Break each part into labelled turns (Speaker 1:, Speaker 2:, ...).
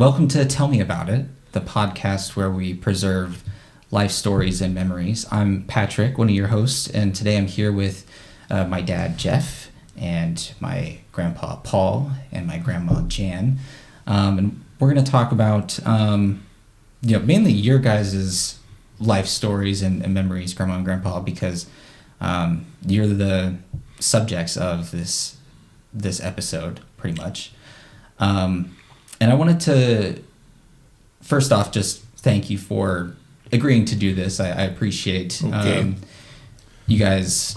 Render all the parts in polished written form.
Speaker 1: Welcome to Tell Me About It, the podcast where we preserve life stories and memories. I'm Patrick, one of your hosts, and today I'm here with my dad, Jeff, and my grandpa, Paul, and my grandma, Jan. And we're going to talk about, mainly your guys' life stories and memories, grandma and grandpa, because you're the subjects of this episode, pretty much. And I wanted to, first off, just thank you for agreeing to do this. I appreciate you guys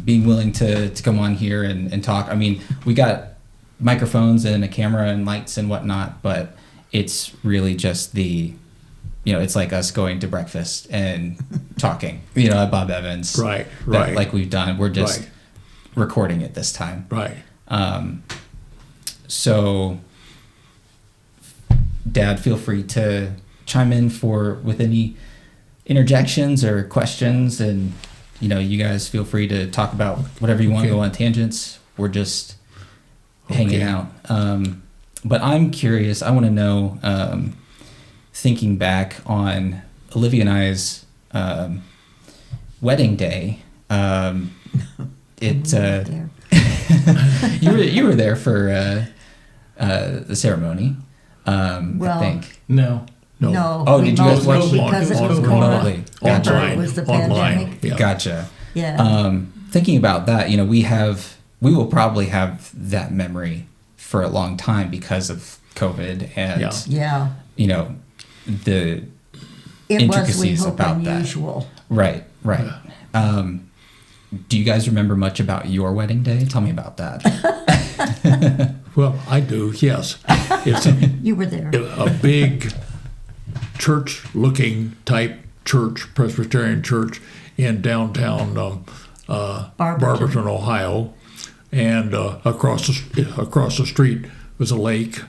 Speaker 1: being willing to come on here and talk. I mean, we got microphones and a camera and lights and whatnot, but it's really just it's like us going to breakfast and talking, at Bob Evans.
Speaker 2: Right.
Speaker 1: Like we've done. We're just recording it this time.
Speaker 2: Right.
Speaker 1: So, Dad, feel free to chime in with any interjections or questions, and you guys feel free to talk about whatever you want to go on tangents. We're just hanging out. But I'm curious. I want to know, thinking back on Olivia and I's wedding day. You were there for the ceremony. I think.
Speaker 2: No.
Speaker 1: Oh, did you guys watch
Speaker 3: because it was
Speaker 1: remotely?
Speaker 3: Gotcha. It was the pandemic.
Speaker 2: Yeah.
Speaker 1: Gotcha.
Speaker 3: Yeah.
Speaker 1: Thinking about that, we will probably have that memory for a long time because of COVID and the intricacies about that.
Speaker 3: Unusual.
Speaker 1: Right. Do you guys remember much about your wedding day? Tell me about that.
Speaker 2: Well, I do, yes. It's
Speaker 3: You were there.
Speaker 2: a big church-looking type church, Presbyterian church in downtown Barberton, Ohio. And across the street was a lake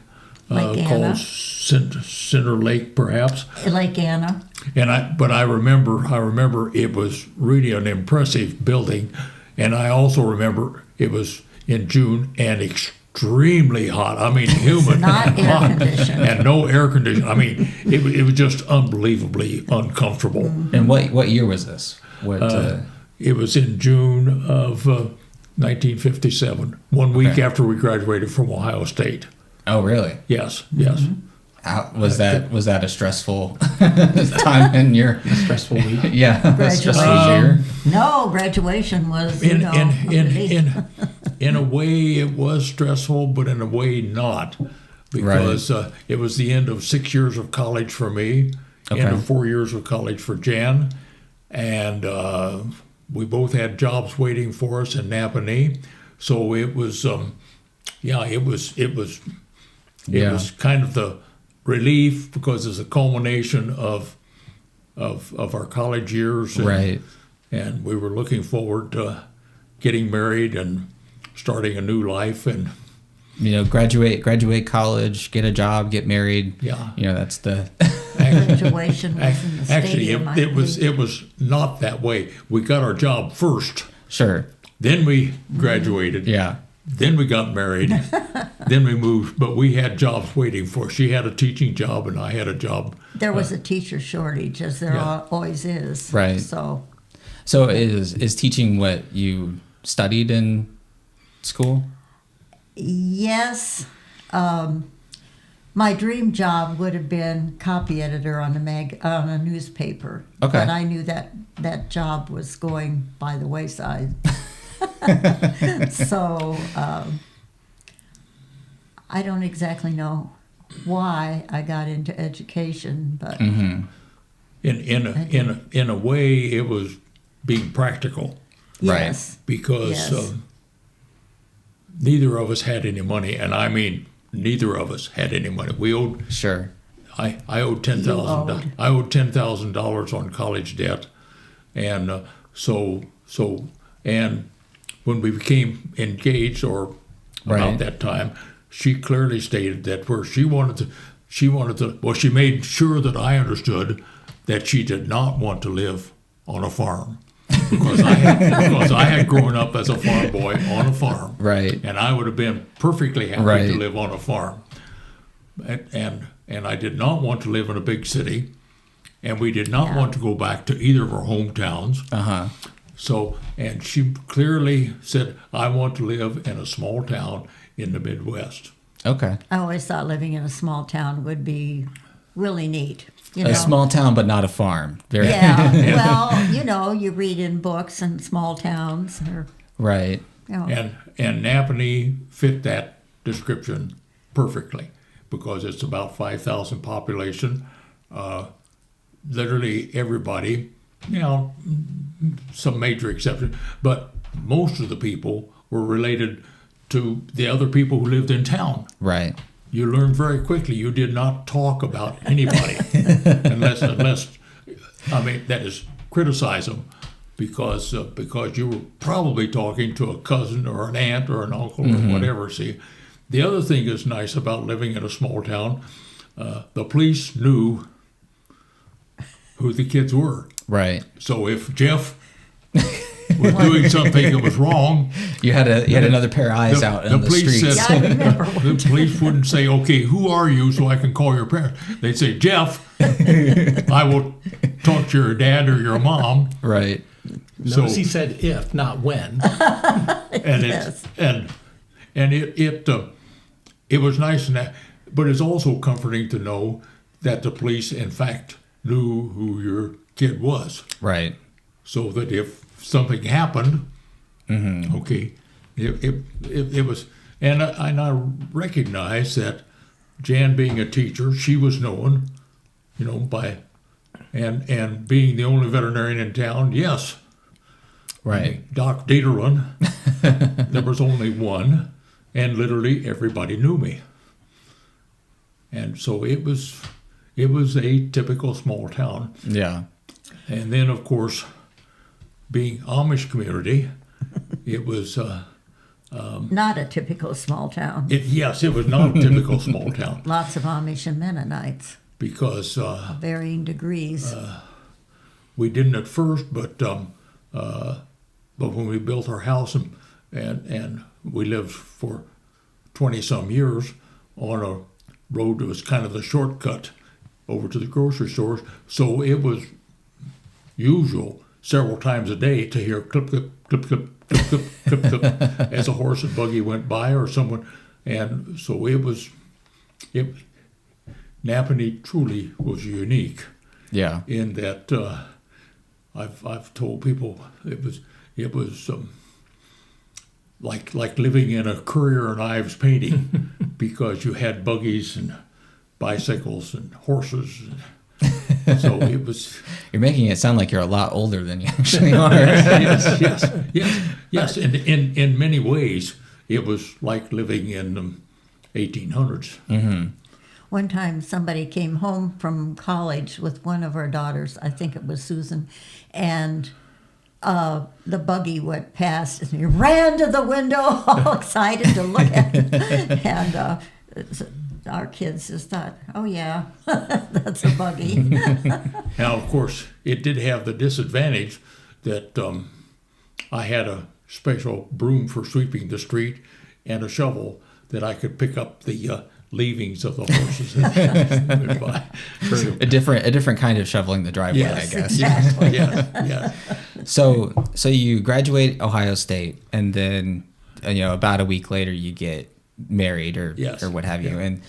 Speaker 2: called Cinder Lake, perhaps.
Speaker 3: Lake Anna.
Speaker 2: But I remember it was really an impressive building, and I also remember it was in June and extremely hot. I mean, humid,
Speaker 3: Not
Speaker 2: and
Speaker 3: air
Speaker 2: hot,
Speaker 3: conditioned.
Speaker 2: and no air conditioning. I mean, it was just unbelievably uncomfortable.
Speaker 1: And what year was this?
Speaker 2: It was in June of 1957, 1 week after we graduated from Ohio State.
Speaker 1: Oh, really?
Speaker 2: Yes.
Speaker 1: Was that a stressful time in your
Speaker 4: stressful week?
Speaker 1: Yeah, a stressful year.
Speaker 3: No, graduation was
Speaker 2: In a way it was stressful, but in a way not, because it was the end of 6 years of college for me, end of 4 years of college for Jan, and we both had jobs waiting for us in Napanee, so it was it was kind of the relief, because it's a culmination of our college years, and we were looking forward to getting married and starting a new life, and
Speaker 1: graduate college, get a job, get married. That's the
Speaker 3: graduation was in the
Speaker 2: actually
Speaker 3: stadium,
Speaker 2: it was not that way. We got our job first,
Speaker 1: sure,
Speaker 2: then we graduated, then we got married, then we moved, but we had jobs waiting for us. She had a teaching job and I had a job.
Speaker 3: There was a teacher shortage, as there always is.
Speaker 1: Right. So is teaching what you studied in school?
Speaker 3: Yes. My dream job would have been copy editor on a newspaper.
Speaker 1: Okay.
Speaker 3: But I knew that job was going by the wayside. So I don't exactly know why I got into education, but
Speaker 2: in a way it was being practical.
Speaker 3: yes,
Speaker 2: Because neither of us had any money, and I mean neither of us had any money. We owed I owed $10,000. I owed $10,000 on college debt, and and when we became engaged, or about that time, she clearly stated that she made sure that I understood that she did not want to live on a farm. because I had grown up as a farm boy on a farm,
Speaker 1: right?
Speaker 2: And I would have been perfectly happy to live on a farm, and and I did not want to live in a big city, and we did not want to go back to either of our hometowns. So, and she clearly said, I want to live in a small town in the Midwest.
Speaker 1: Okay.
Speaker 3: I always thought living in a small town would be really neat.
Speaker 1: A small town, but not a farm. Very
Speaker 3: Yeah. Well, you read in books and small towns.
Speaker 1: Right.
Speaker 2: And Napanee fit that description perfectly because it's about 5,000 population. Literally everybody, some major exceptions, but most of the people were related to the other people who lived in town.
Speaker 1: Right.
Speaker 2: You learned very quickly you did not talk about anybody unless that is criticize them because you were probably talking to a cousin or an aunt or an uncle or whatever. See, the other thing that's nice about living in a small town, the police knew who the kids were.
Speaker 1: Right.
Speaker 2: So if Jeff was doing something that was wrong,
Speaker 1: you had another pair of eyes out in the streets.
Speaker 3: Yeah, I remember.
Speaker 2: The police wouldn't say, "Okay, who are you?" so I can call your parents. They'd say, "Jeff, I will talk to your dad or your mom."
Speaker 1: Right.
Speaker 4: Notice he said if, not when.
Speaker 2: And it was nice in that, but it's also comforting to know that the police, in fact, knew who your kid was.
Speaker 1: Right.
Speaker 2: So that if something happened, okay, it was, and I recognize that Jan being a teacher, she was known, by, and being the only veterinarian in town, yes.
Speaker 1: Right.
Speaker 2: Doc Dieterlin, there was only one, and literally everybody knew me. And so it was a typical small town.
Speaker 1: Yeah.
Speaker 2: And then, of course, being Amish community, it was...
Speaker 3: not a typical small town.
Speaker 2: Yes, it was not a typical small town.
Speaker 3: Lots of Amish and Mennonites.
Speaker 2: Because...
Speaker 3: varying degrees.
Speaker 2: We didn't at first, but when we built our house and we lived for 20-some years on a road that was kind of the shortcut over to the grocery stores, so it was usual several times a day to hear clip, clip, clip, clip, clip, clip, clip, clip, as a horse and buggy went by or someone. And so Napanee truly was unique.
Speaker 1: Yeah.
Speaker 2: In that I've told people it was like living in a Currier and Ives painting because you had buggies and bicycles and horses. So it was.
Speaker 1: You're making it sound like you're a lot older than you actually are.
Speaker 2: yes. And in many ways, it was like living in the 1800s.
Speaker 1: Mm-hmm.
Speaker 3: One time somebody came home from college with one of our daughters, I think it was Susan, and the buggy went past and he ran to the window all excited to look at it. And our kids just thought, oh yeah, that's a buggy.
Speaker 2: Now, of course, it did have the disadvantage that I had a special broom for sweeping the street and a shovel that I could pick up the leavings of the horses that went by.
Speaker 1: A different kind of shoveling the driveway,
Speaker 2: Yes,
Speaker 1: I guess.
Speaker 3: Exactly.
Speaker 2: Yeah.
Speaker 1: So you graduate Ohio State, and then about a week later you get married or what have you.
Speaker 2: Yeah.
Speaker 1: And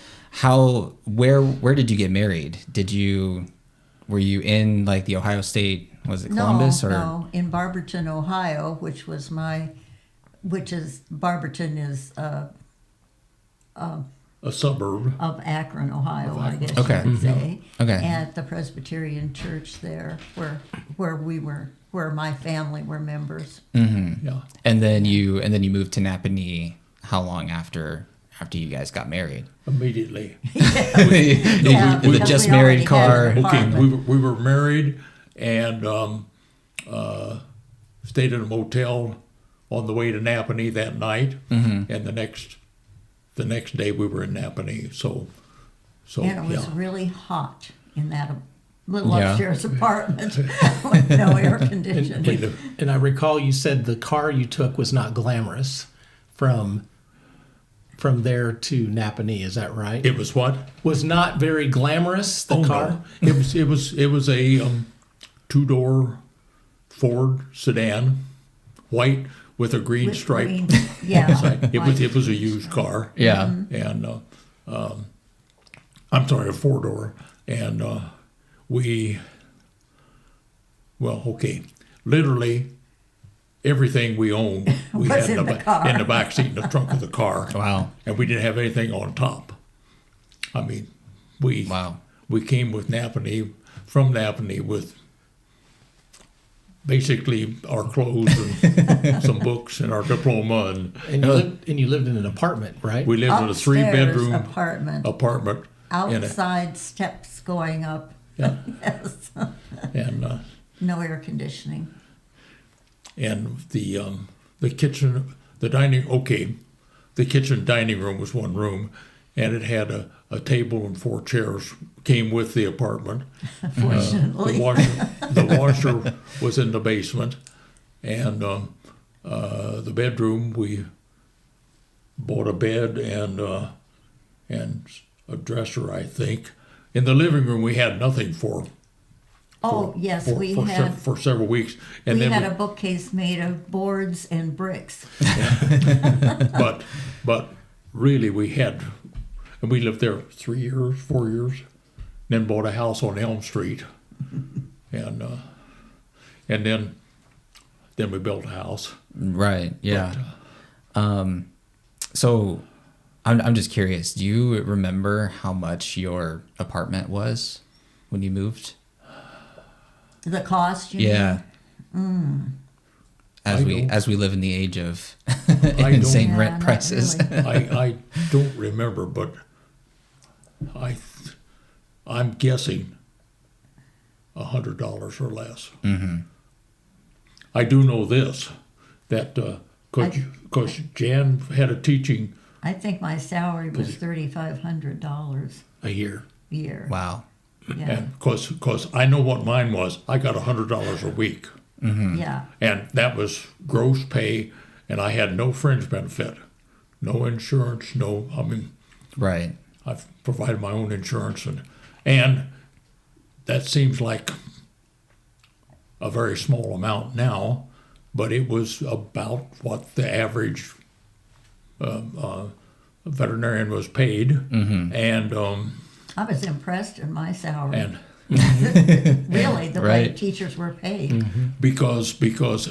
Speaker 1: where did you get married? Were you in like the Ohio State? Was it Columbus
Speaker 3: No, in Barberton, Ohio, Barberton is
Speaker 2: A suburb
Speaker 3: of Akron, Ohio, I guess
Speaker 1: Okay.
Speaker 3: you would say.
Speaker 1: Okay.
Speaker 3: At the Presbyterian Church there, where my family were members.
Speaker 1: Mm-hmm.
Speaker 2: Yeah.
Speaker 1: And then you moved to Napanee. How long after you guys got married?
Speaker 2: Immediately.
Speaker 3: Yeah,
Speaker 1: the
Speaker 3: because
Speaker 1: just
Speaker 3: we already
Speaker 1: married car.
Speaker 3: had an
Speaker 2: Okay,
Speaker 3: apartment.
Speaker 2: we were married and stayed in a motel on the way to Napanee that night, and the next day we were in Napanee. So
Speaker 3: And it was
Speaker 2: yeah.
Speaker 3: really hot in that little
Speaker 1: Yeah.
Speaker 3: upstairs apartment with no air conditioning.
Speaker 4: And I recall you said the car you took was not glamorous from from there to Napanee. Is that right?
Speaker 2: It was what?
Speaker 4: Was not very glamorous. The car.
Speaker 2: No. It was a 2-door Ford sedan, white with a green
Speaker 3: With
Speaker 2: stripe.
Speaker 3: green- yeah.
Speaker 2: It was a used car.
Speaker 1: Yeah.
Speaker 2: And I'm sorry, a 4-door. And literally everything we owned we
Speaker 3: Was
Speaker 2: had
Speaker 3: in the car.
Speaker 2: in the back seat in the trunk of the car.
Speaker 1: Wow.
Speaker 2: And we didn't have anything on top. I mean, we came with Napanee, from Napanee with basically our clothes and some books and our diploma,
Speaker 4: And you lived in an apartment, right?
Speaker 2: we lived in a
Speaker 3: Upstairs
Speaker 2: 3-bedroom
Speaker 3: apartment.
Speaker 2: in it.
Speaker 3: Outside steps going up.
Speaker 2: Yeah.
Speaker 3: Yes.
Speaker 2: And
Speaker 3: No air conditioning.
Speaker 2: the kitchen, the kitchen dining room was one room, and it had a table and 4 chairs came with the apartment.
Speaker 3: Fortunately.
Speaker 2: The washer was in the basement, and the bedroom we bought a bed and a dresser, I think. In the living room we had nothing for for several weeks, and
Speaker 3: we
Speaker 2: then
Speaker 3: had a bookcase made of boards and bricks.
Speaker 2: but really we lived there 3 years, 4 years, then bought a house on Elm Street, and then we built a house.
Speaker 1: Right. Yeah. So I'm just curious. Do you remember how much your apartment was when you moved?
Speaker 3: The cost, you
Speaker 1: Yeah.
Speaker 3: mean?
Speaker 1: As we live in the age of
Speaker 2: don't-
Speaker 1: insane
Speaker 3: Yeah,
Speaker 1: rent
Speaker 3: not
Speaker 1: prices.
Speaker 3: really.
Speaker 2: I don't remember, but I'm guessing $100 or less.
Speaker 1: Mm-hmm.
Speaker 2: I do know this, that because Jan had a teaching
Speaker 3: I think my salary was $3,500
Speaker 4: a year.
Speaker 3: a year.
Speaker 1: Wow.
Speaker 3: Yeah.
Speaker 2: and because I know what mine was. I got $100 a week,
Speaker 3: Yeah.
Speaker 2: and that was gross pay, and I had no fringe benefit, no insurance,
Speaker 1: Right.
Speaker 2: I've provided my own insurance, and that seems like a very small amount now, but it was about what the average veterinarian was paid, and
Speaker 3: I was impressed in my salary.
Speaker 2: and
Speaker 3: Really, the way
Speaker 1: Right.
Speaker 3: teachers were paid.
Speaker 2: because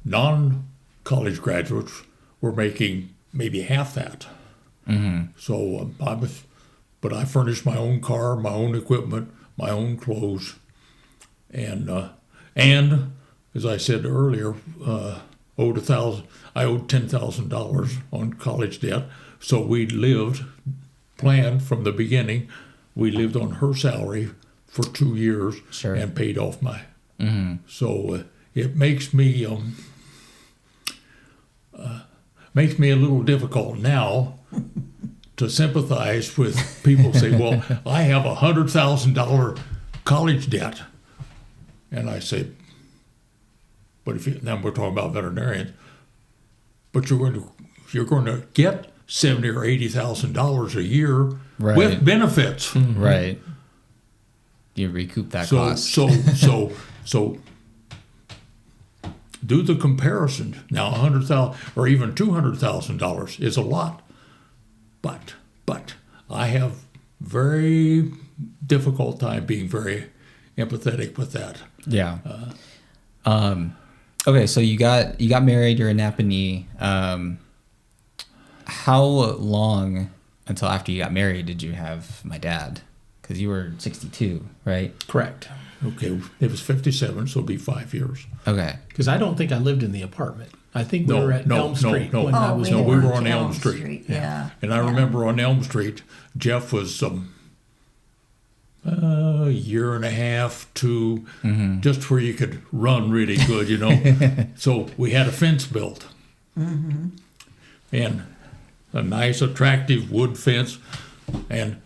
Speaker 2: non-college graduates were making maybe half that. So but I furnished my own car, my own equipment, my own clothes, and as I said earlier, I owed $10,000 on college debt. So we planned from the beginning. We lived on her salary for 2 years
Speaker 1: Sure.
Speaker 2: and paid off my. So it makes me a little difficult now to sympathize with people who say, well, I have $100,000 college debt. And I say, but now we're talking about veterinarians, but you're going to get $70,000 or $80,000 a year
Speaker 1: Right.
Speaker 2: with benefits.
Speaker 1: Right. You recoup that cost.
Speaker 2: So do the comparison. Now, $100,000 or even $200,000 is a lot, but I have very difficult time being very empathetic with that.
Speaker 1: Yeah. Okay, so you got married. You're in Napanee. How long until after you got married did you have my dad? Because you were 62, right?
Speaker 4: Correct.
Speaker 2: Okay, it was 57, so it'll be 5 years.
Speaker 1: Okay.
Speaker 4: Because I don't think I lived in the apartment. I think we
Speaker 2: No,
Speaker 4: were at
Speaker 2: no,
Speaker 4: Elm
Speaker 2: no,
Speaker 4: Street
Speaker 2: no.
Speaker 4: when I
Speaker 3: Oh,
Speaker 4: was
Speaker 2: we
Speaker 4: born.
Speaker 2: were on Elm Street.
Speaker 3: Yeah.
Speaker 2: And I remember on Elm Street, Jeff was a year and a half to just where you could run really good, So we had a fence built. And a nice, attractive wood fence, and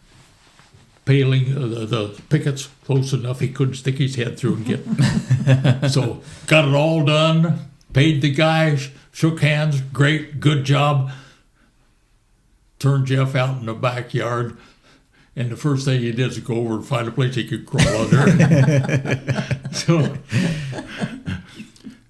Speaker 2: paling, the pickets close enough he couldn't stick his head through and get. So got it all done, paid the guy, shook hands, great, good job. turned Jeff out in the backyard, and the first thing he did is go over and find a place he could crawl under. So,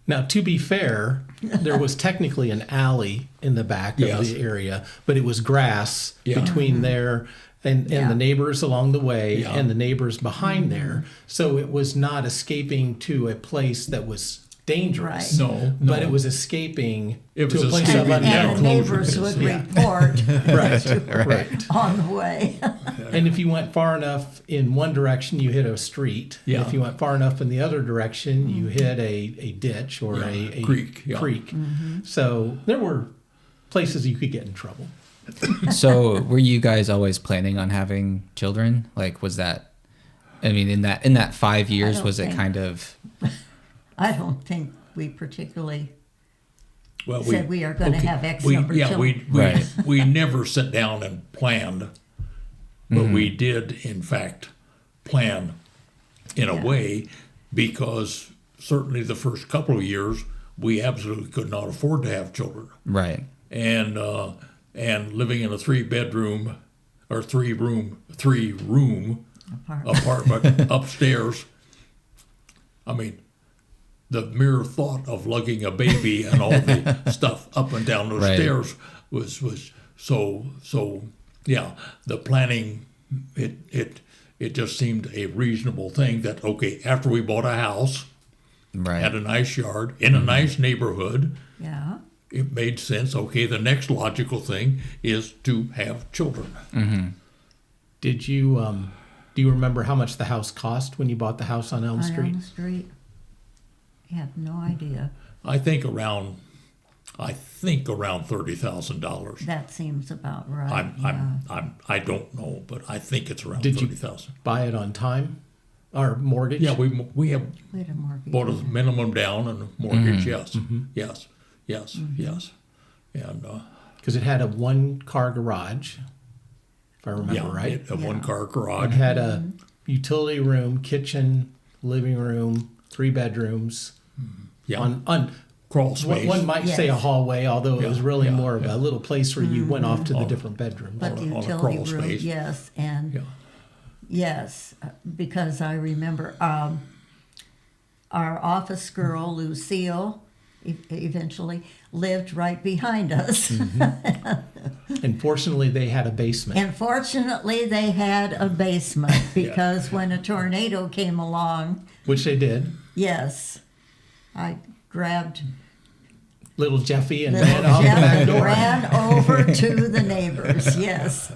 Speaker 4: Now, to be fair, there was technically an alley in the back of
Speaker 2: Yes.
Speaker 4: the area, but it was grass
Speaker 2: Yeah.
Speaker 4: between there and
Speaker 3: Yeah.
Speaker 4: the neighbors along the way
Speaker 2: Yeah.
Speaker 4: and the neighbors behind there. So it was not escaping to a place that was dangerous.
Speaker 3: Right.
Speaker 2: no,
Speaker 4: But it was escaping
Speaker 2: It was
Speaker 4: to a place of
Speaker 2: escaping,
Speaker 3: And,
Speaker 2: yeah,
Speaker 3: and the
Speaker 4: unknown.
Speaker 3: neighbors
Speaker 2: closure.
Speaker 3: would
Speaker 4: Yeah.
Speaker 3: report
Speaker 4: Right, right.
Speaker 3: on the way.
Speaker 4: And if you went far enough in one direction, you hit a street.
Speaker 2: Yeah.
Speaker 4: And if you went far enough in the other direction, you hit a ditch or
Speaker 2: Yeah,
Speaker 4: a
Speaker 2: creek, yeah.
Speaker 4: creek. So there were places you could get in trouble.
Speaker 1: So were you guys always planning on having children? Like, was that, I mean, in that 5 years,
Speaker 3: don't
Speaker 1: was it
Speaker 3: think-
Speaker 1: kind of,
Speaker 3: I don't think we particularly
Speaker 2: well,
Speaker 3: said we are going to have X
Speaker 2: we,
Speaker 3: number of
Speaker 2: yeah,
Speaker 3: children.
Speaker 1: Right.
Speaker 2: we never sat down and planned, but we did, in fact, plan in a
Speaker 3: Yeah.
Speaker 2: way, because certainly the first couple of years, we absolutely could not afford to have children.
Speaker 1: right?
Speaker 2: And living in a 3-bedroom or 3-room apartment upstairs. I mean, the mere thought of lugging a baby and all the stuff up and down those
Speaker 1: Right.
Speaker 2: stairs was so yeah. The planning, it just seemed a reasonable thing that, okay, after we bought a house,
Speaker 1: Right.
Speaker 2: had a nice yard in a nice neighborhood,
Speaker 3: Yeah.
Speaker 2: it made sense. Okay, the next logical thing is to have children.
Speaker 4: Did you do you remember how much the house cost when you bought the house on Elm
Speaker 3: On
Speaker 4: Street?
Speaker 3: Elm Street. I have no idea.
Speaker 2: I think around $30,000.
Speaker 3: That seems about right.
Speaker 2: I don't know, but I think it's around
Speaker 4: Did you-
Speaker 2: 30,000.
Speaker 4: Buy it on time or mortgage?
Speaker 2: Yeah, we have
Speaker 3: We had a mortgage.
Speaker 2: bought a minimum down and a mortgage. Yes, yes, and
Speaker 4: Because it had a one-car garage, if I remember
Speaker 2: yeah,
Speaker 4: right.
Speaker 2: a
Speaker 3: Yeah.
Speaker 2: one-car
Speaker 4: It
Speaker 2: garage.
Speaker 4: had a utility room, kitchen, living room, 3 bedrooms.
Speaker 2: Yeah,
Speaker 4: On
Speaker 2: crawl space.
Speaker 4: one might say a
Speaker 3: Yes.
Speaker 4: hallway, although it was
Speaker 2: Yeah,
Speaker 4: really
Speaker 2: yeah,
Speaker 4: more of
Speaker 2: yeah.
Speaker 4: a little place where you went off to the
Speaker 2: On-
Speaker 4: different bedrooms.
Speaker 3: But the
Speaker 2: on a
Speaker 3: utility
Speaker 2: crawl
Speaker 3: room,
Speaker 2: space.
Speaker 3: yes, and
Speaker 2: Yeah.
Speaker 3: yes, because I remember our office girl Lucille eventually lived right behind us.
Speaker 4: And fortunately, they had a basement.
Speaker 3: And fortunately, they had a basement because when a tornado came along,
Speaker 4: Which they did.
Speaker 3: yes, I grabbed
Speaker 4: Little Jeffy and
Speaker 3: little
Speaker 4: ran off the
Speaker 3: Jeff
Speaker 4: back
Speaker 3: and
Speaker 4: door.
Speaker 3: ran over to the neighbors. Yes.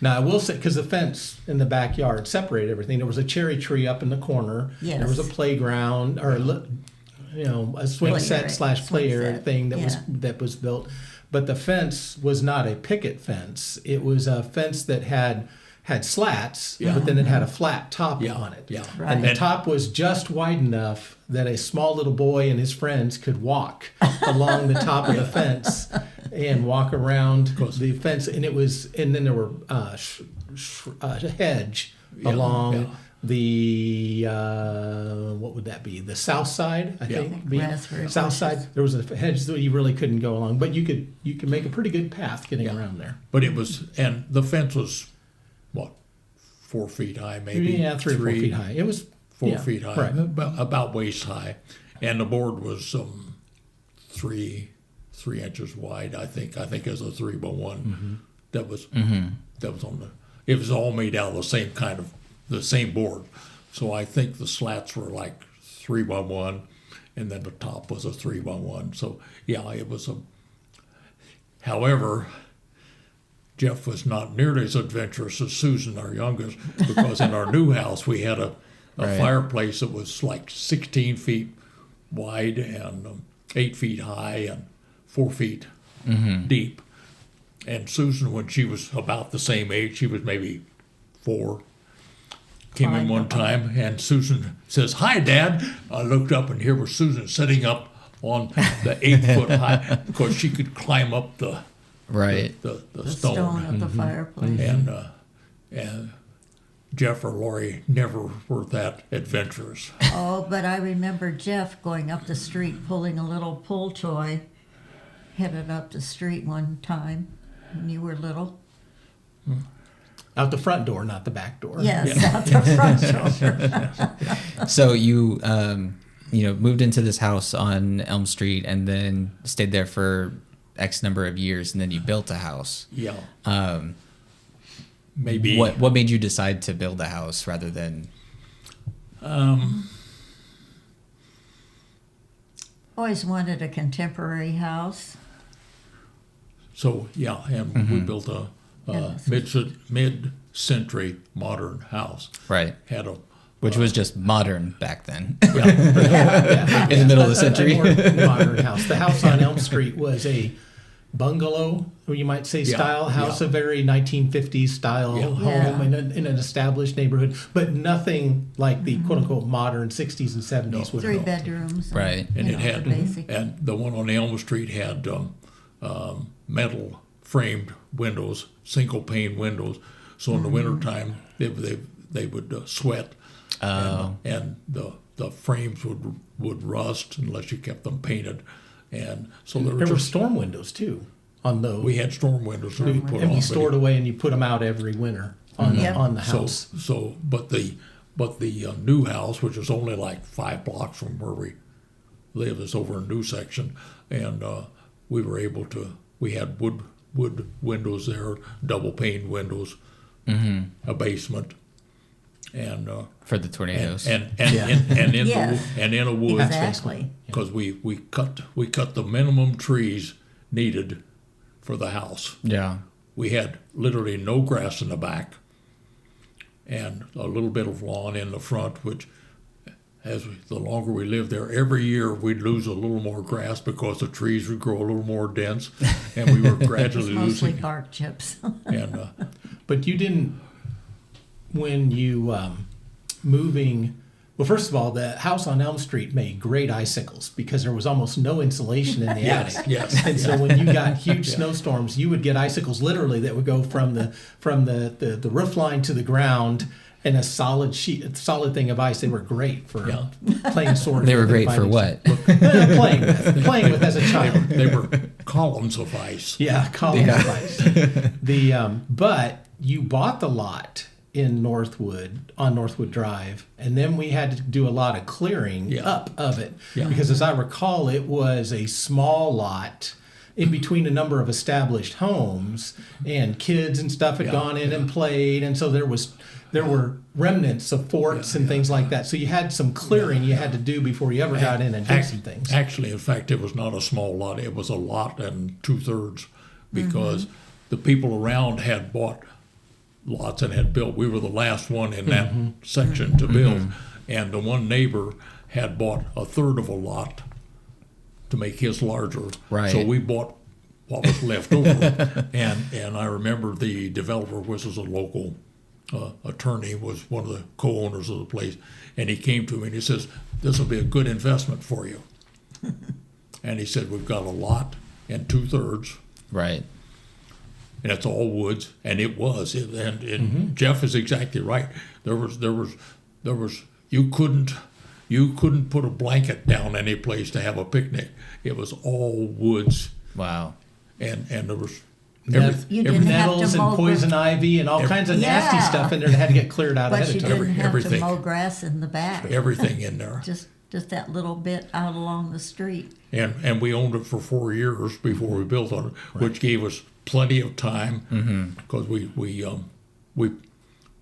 Speaker 4: Now, I will say, because the fence in the backyard separated everything, there was a cherry tree up in the corner.
Speaker 3: Yes.
Speaker 4: There was a playground, or a swing
Speaker 3: Play
Speaker 4: set
Speaker 3: area,
Speaker 4: / play
Speaker 3: swing
Speaker 4: area
Speaker 3: set,
Speaker 4: thing
Speaker 3: yeah.
Speaker 4: that was built. But the fence was not a picket fence. It was a fence that had slats,
Speaker 2: Yeah.
Speaker 4: but then it had a flat top
Speaker 2: Yeah,
Speaker 4: on it.
Speaker 2: yeah.
Speaker 3: Right.
Speaker 4: And the top was just wide enough that a small little boy and his friends could walk along the top of the fence and walk around the fence. And then there were a hedge
Speaker 2: Yeah,
Speaker 4: along
Speaker 2: yeah.
Speaker 4: the what would that be? The south side, I
Speaker 2: Yeah.
Speaker 4: think.
Speaker 3: Raspberry
Speaker 4: South
Speaker 3: bushes.
Speaker 4: side. There was a hedge that you really couldn't go along, but you could make a pretty good path getting around there.
Speaker 2: But it was, and the fence was, what, 4 feet high, maybe?
Speaker 4: Yeah, 3 or 4 feet high. It was
Speaker 2: 4
Speaker 4: yeah,
Speaker 2: feet high,
Speaker 4: right.
Speaker 2: about waist high, and the board was 3 inches wide. I think it was a 3x1. That was on the. It was all made out of the same board, so I think the slats were like 3x1, and then the top was a 3x1. So yeah, it was a. However, Jeff was not nearly as adventurous as Susan, our youngest, because in our new house we had a
Speaker 1: Right.
Speaker 2: fireplace that was like 16 feet wide and 8 feet high and 4 feet deep. And Susan, when she was about the same age, she was maybe 4, came in one time, and Susan says, "Hi, Dad." I looked up, and here was Susan sitting up on the 8-foot high. Of course, she could climb up the
Speaker 1: Right.
Speaker 2: the
Speaker 3: The
Speaker 2: stone.
Speaker 3: stone of the fireplace.
Speaker 2: And Jeff or Lori never were that adventurous.
Speaker 3: Oh, but I remember Jeff going up the street pulling a little pull toy, headed up the street one time. when you were little?
Speaker 4: Out the front door, not the back door.
Speaker 3: Yes, out the front door.
Speaker 1: So you moved into this house on Elm Street and then stayed there for X number of years, and then you built a house.
Speaker 2: Yeah.
Speaker 1: Um,
Speaker 2: Maybe.
Speaker 1: What made you decide to build a house rather than?
Speaker 3: Always wanted a contemporary house.
Speaker 2: So yeah, and we built a
Speaker 3: Yes.
Speaker 2: mid-century modern house.
Speaker 1: Right.
Speaker 2: Had a
Speaker 1: Which was just modern back then.
Speaker 4: Yeah.
Speaker 1: In the middle of the
Speaker 4: A
Speaker 1: century.
Speaker 4: more modern house. The house on Elm Street was a bungalow, or you might say style house,
Speaker 2: yeah.
Speaker 4: a very 1950s style home
Speaker 3: Yeah.
Speaker 4: in an established neighborhood, but nothing like the quote unquote modern 60s and 70s would
Speaker 3: 3
Speaker 4: have.
Speaker 3: bedrooms.
Speaker 1: Right.
Speaker 2: and
Speaker 3: you
Speaker 2: it
Speaker 3: know,
Speaker 2: had
Speaker 3: the basic.
Speaker 2: and the one on Elm Street had metal framed windows, single pane windows. So in the wintertime, they would sweat, and the frames would rust unless you kept them painted, and so there
Speaker 4: There were
Speaker 2: just,
Speaker 4: storm windows too on those.
Speaker 2: we had storm windows that we put
Speaker 4: and
Speaker 2: on.
Speaker 4: we stored away, and you put them out every winter on the house.
Speaker 2: But the new house, which is only like 5 blocks from where we live, is over a new section, and we were able to. We had wood windows there, double pane windows, a basement, and
Speaker 1: For the tornadoes.
Speaker 2: and in
Speaker 3: Yes.
Speaker 2: the woods,
Speaker 3: Exactly.
Speaker 2: because we cut the minimum trees needed for the house.
Speaker 1: Yeah.
Speaker 2: We had literally no grass in the back and a little bit of lawn in the front, which the longer we lived there, every year we'd lose a little more grass because the trees would grow a little more dense, and we were gradually
Speaker 3: Mostly
Speaker 2: losing.
Speaker 3: bark chips.
Speaker 2: And
Speaker 4: But you didn't, when you moving. Well, first of all, the house on Elm Street made great icicles because there was almost no insulation in the
Speaker 2: Yes,
Speaker 4: attic.
Speaker 2: yes.
Speaker 4: And so when you got huge snowstorms, you would get icicles literally that would go from the roof line to the ground in a solid thing of ice. They were great for playing swords.
Speaker 1: They were
Speaker 4: with
Speaker 1: great
Speaker 4: and
Speaker 1: for
Speaker 4: fighting.
Speaker 1: what?
Speaker 4: playing with as a child.
Speaker 2: they were columns of ice.
Speaker 4: Yeah, columns of ice. But you bought the lot in Northwood on Northwood Drive, and then we had to do a lot of clearing up of it because, as I recall, it was a small lot in between a number of established homes, and kids and stuff had gone in and played, and so there were remnants of forts and things like that. So you had some clearing you had to do before you ever got in and did some things.
Speaker 2: Actually, in fact, it was not a small lot. It was a lot and 2/3 because the people around had bought lots and had built. We were the last one in that section to build. And the one neighbor had bought 1/3 of a lot to make his larger.
Speaker 1: Right.
Speaker 2: So we bought what was left over. And I remember the developer, which was a local attorney, was one of the co-owners of the place. And he came to me and he says, "This will be a good investment for you." And he said, "We've got a lot and 2/3.
Speaker 1: Right.
Speaker 2: And it's all woods," and it was. And Jeff is exactly right. There was you couldn't put a blanket down any place to have a picnic. It was all woods,
Speaker 1: Wow.
Speaker 2: and there was
Speaker 3: You didn't have
Speaker 4: Nettles
Speaker 3: to
Speaker 4: and
Speaker 3: mow
Speaker 4: poison ivy and all kinds of nasty
Speaker 3: Yeah.
Speaker 4: stuff in there that had to get cleared out
Speaker 3: But
Speaker 4: ahead
Speaker 3: you
Speaker 4: of time.
Speaker 3: didn't have to
Speaker 2: everything.
Speaker 3: mow grass in the back.
Speaker 2: everything in there.
Speaker 3: Just that little bit out along the street.
Speaker 2: And we owned it for 4 years before we built on it, which gave us plenty of time because we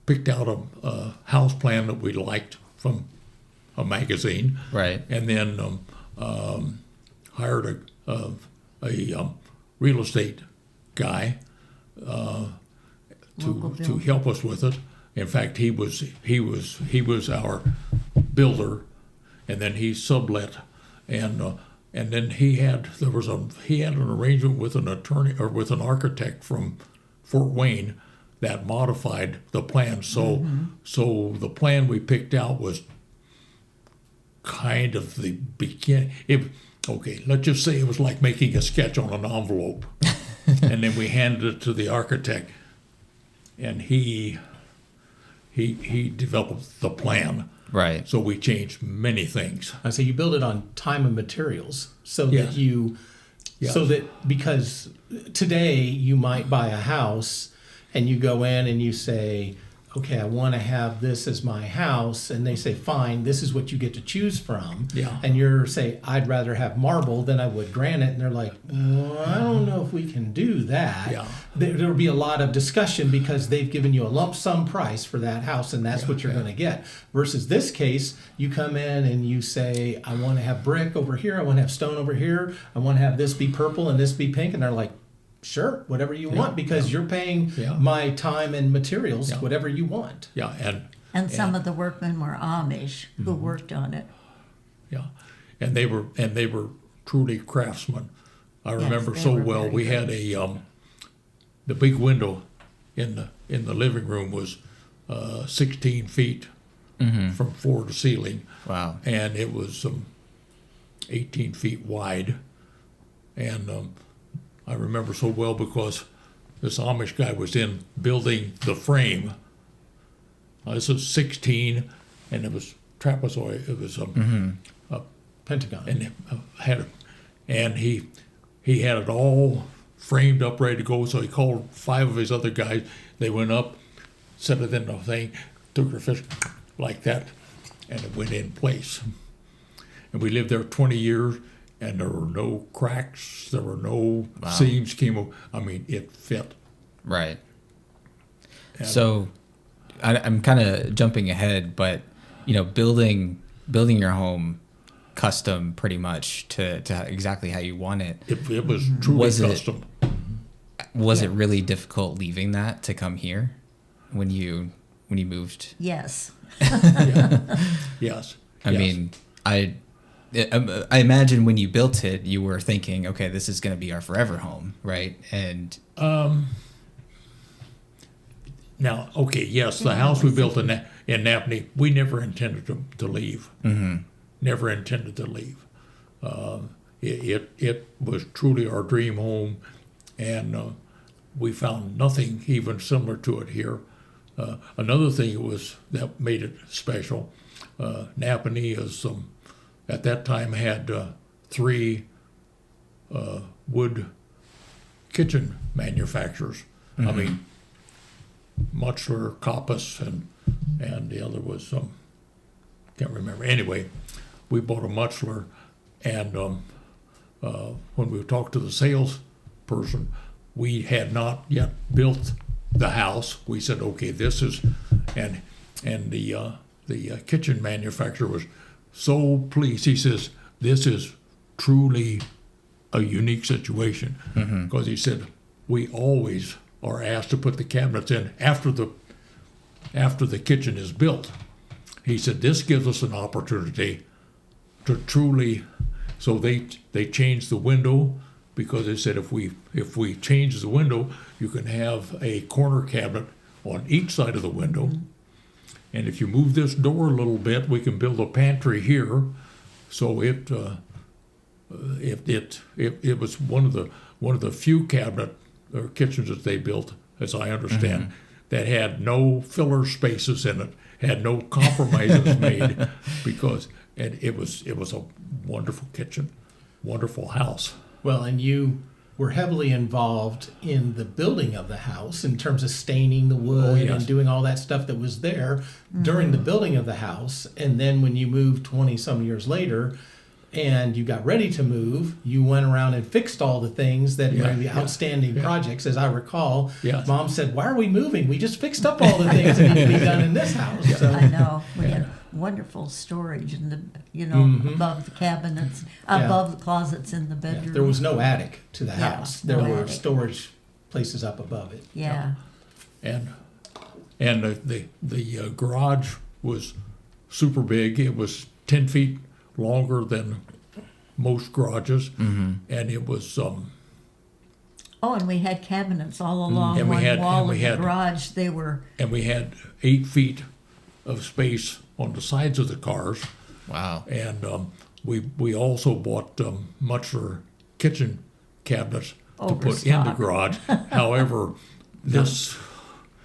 Speaker 2: picked out a house plan that we liked from a magazine,
Speaker 1: Right.
Speaker 2: and then hired a real estate guy
Speaker 3: Local
Speaker 2: to
Speaker 3: builder.
Speaker 2: help us with it. In fact, he was our builder, and then he sublet, and then he had an arrangement with an attorney or with an architect from Fort Wayne that modified the plan. So the plan we picked out was kind of the beginning. Let's just say it was like making a sketch on an envelope, and then we handed it to the architect, and he developed the plan.
Speaker 1: Right.
Speaker 2: So we changed many things.
Speaker 4: I say you build it on time and materials so
Speaker 2: Yeah.
Speaker 4: that you
Speaker 2: Yes.
Speaker 4: So that, because today you might buy a house and you go in and you say, okay, I want to have this as my house. And they say, fine, this is what you get to choose from.
Speaker 2: Yeah.
Speaker 4: And you're say, I'd rather have marble than I would granite. And they're like, well, I don't know if we can do that.
Speaker 2: Yeah.
Speaker 4: There'll be a lot of discussion because they've given you a lump sum price for that house and that's what you're going to get. Versus this case, you come in and you say, I want to have brick over here. I want to have stone over here. I want to have this be purple and this be pink. And they're like, sure, whatever you want, because you're paying my time and materials, whatever you want.
Speaker 2: Yeah,
Speaker 3: And some of the workmen were Amish who worked on it.
Speaker 2: yeah, and they were truly craftsmen. I remember
Speaker 3: they
Speaker 2: so
Speaker 3: were
Speaker 2: well.
Speaker 3: very
Speaker 2: We
Speaker 3: good.
Speaker 2: had the big window in the living room was 16 feet from floor to ceiling.
Speaker 1: Wow.
Speaker 2: And it was 18 feet wide, and I remember so well because this Amish guy was in building the frame. This was 16, and it was trapezoid. It was
Speaker 4: Pentagon.
Speaker 2: and he had it all framed up, ready to go. So he called 5 of his other guys. They went up, set it in the thing, took their fish like that, and it went in place. And we lived there 20 years, and there were no cracks, there were no seams came up. I mean, it fit.
Speaker 1: Right.
Speaker 2: And
Speaker 1: So I'm kind of jumping ahead, but building your home custom pretty much to exactly how you want it.
Speaker 2: it was truly
Speaker 1: Was it-
Speaker 2: custom.
Speaker 1: Was it really difficult leaving that to come here when you moved?
Speaker 3: Yes.
Speaker 2: Yes.
Speaker 1: I
Speaker 2: yes.
Speaker 1: mean, I imagine when you built it, you were thinking, okay, this is going to be our forever home, right? And
Speaker 2: Now, okay, yes, the house we built in Napanee, we never intended to leave. Mm-hmm. Never intended to leave. It was truly our dream home, and we found nothing even similar to it here. Another thing that made it special, Napanee is at that time had 3 wood kitchen manufacturers. I mean, Muchler, Coppice, and the other was can't remember. Anyway, we bought a Muchler, and when we talked to the salesperson, we had not yet built the house. We said, okay, this is, and the kitchen manufacturer was so pleased. He says, this is truly a unique situation, because he said, we always are asked to put the cabinets in after the kitchen is built. He said, this gives us an opportunity to truly, so they changed the window, because they said if we change the window, you can have a corner cabinet on each side of the window. And if you move this door a little bit, we can build a pantry here. So it was one of the few cabinet or kitchens that they built, as I understand, that had no filler spaces in it, had no compromises made, because it was a wonderful kitchen, wonderful house.
Speaker 4: Well, and you were heavily involved in the building of the house in terms of staining the wood
Speaker 2: yes.
Speaker 4: and doing all that stuff that was there during the building of the house. And then when you moved 20-some years later and you got ready to move, you went around and fixed all the things that were the outstanding projects. As I recall,
Speaker 2: Yes.
Speaker 4: Mom said, why are we moving? We just fixed up all the things that need to be done in this house. So,
Speaker 3: I know. We had wonderful storage in the, above the cabinets, above the closets in the bedroom.
Speaker 4: there was no attic to the
Speaker 3: Yeah,
Speaker 4: house.
Speaker 3: no
Speaker 4: There were
Speaker 3: attic.
Speaker 4: storage places up above it.
Speaker 3: Yeah.
Speaker 2: And the garage was super big. It was 10 feet longer than most garages, and it was
Speaker 3: Oh, and we had cabinets all along
Speaker 2: And we
Speaker 3: one
Speaker 2: had-
Speaker 3: wall
Speaker 2: and
Speaker 3: of
Speaker 2: we
Speaker 3: the
Speaker 2: had-
Speaker 3: garage. They were,
Speaker 2: and we had 8 feet of space on the sides of the cars,
Speaker 1: wow.
Speaker 2: and we also bought Muchler kitchen cabinets to put in the
Speaker 3: Overstock.
Speaker 2: garage. However, this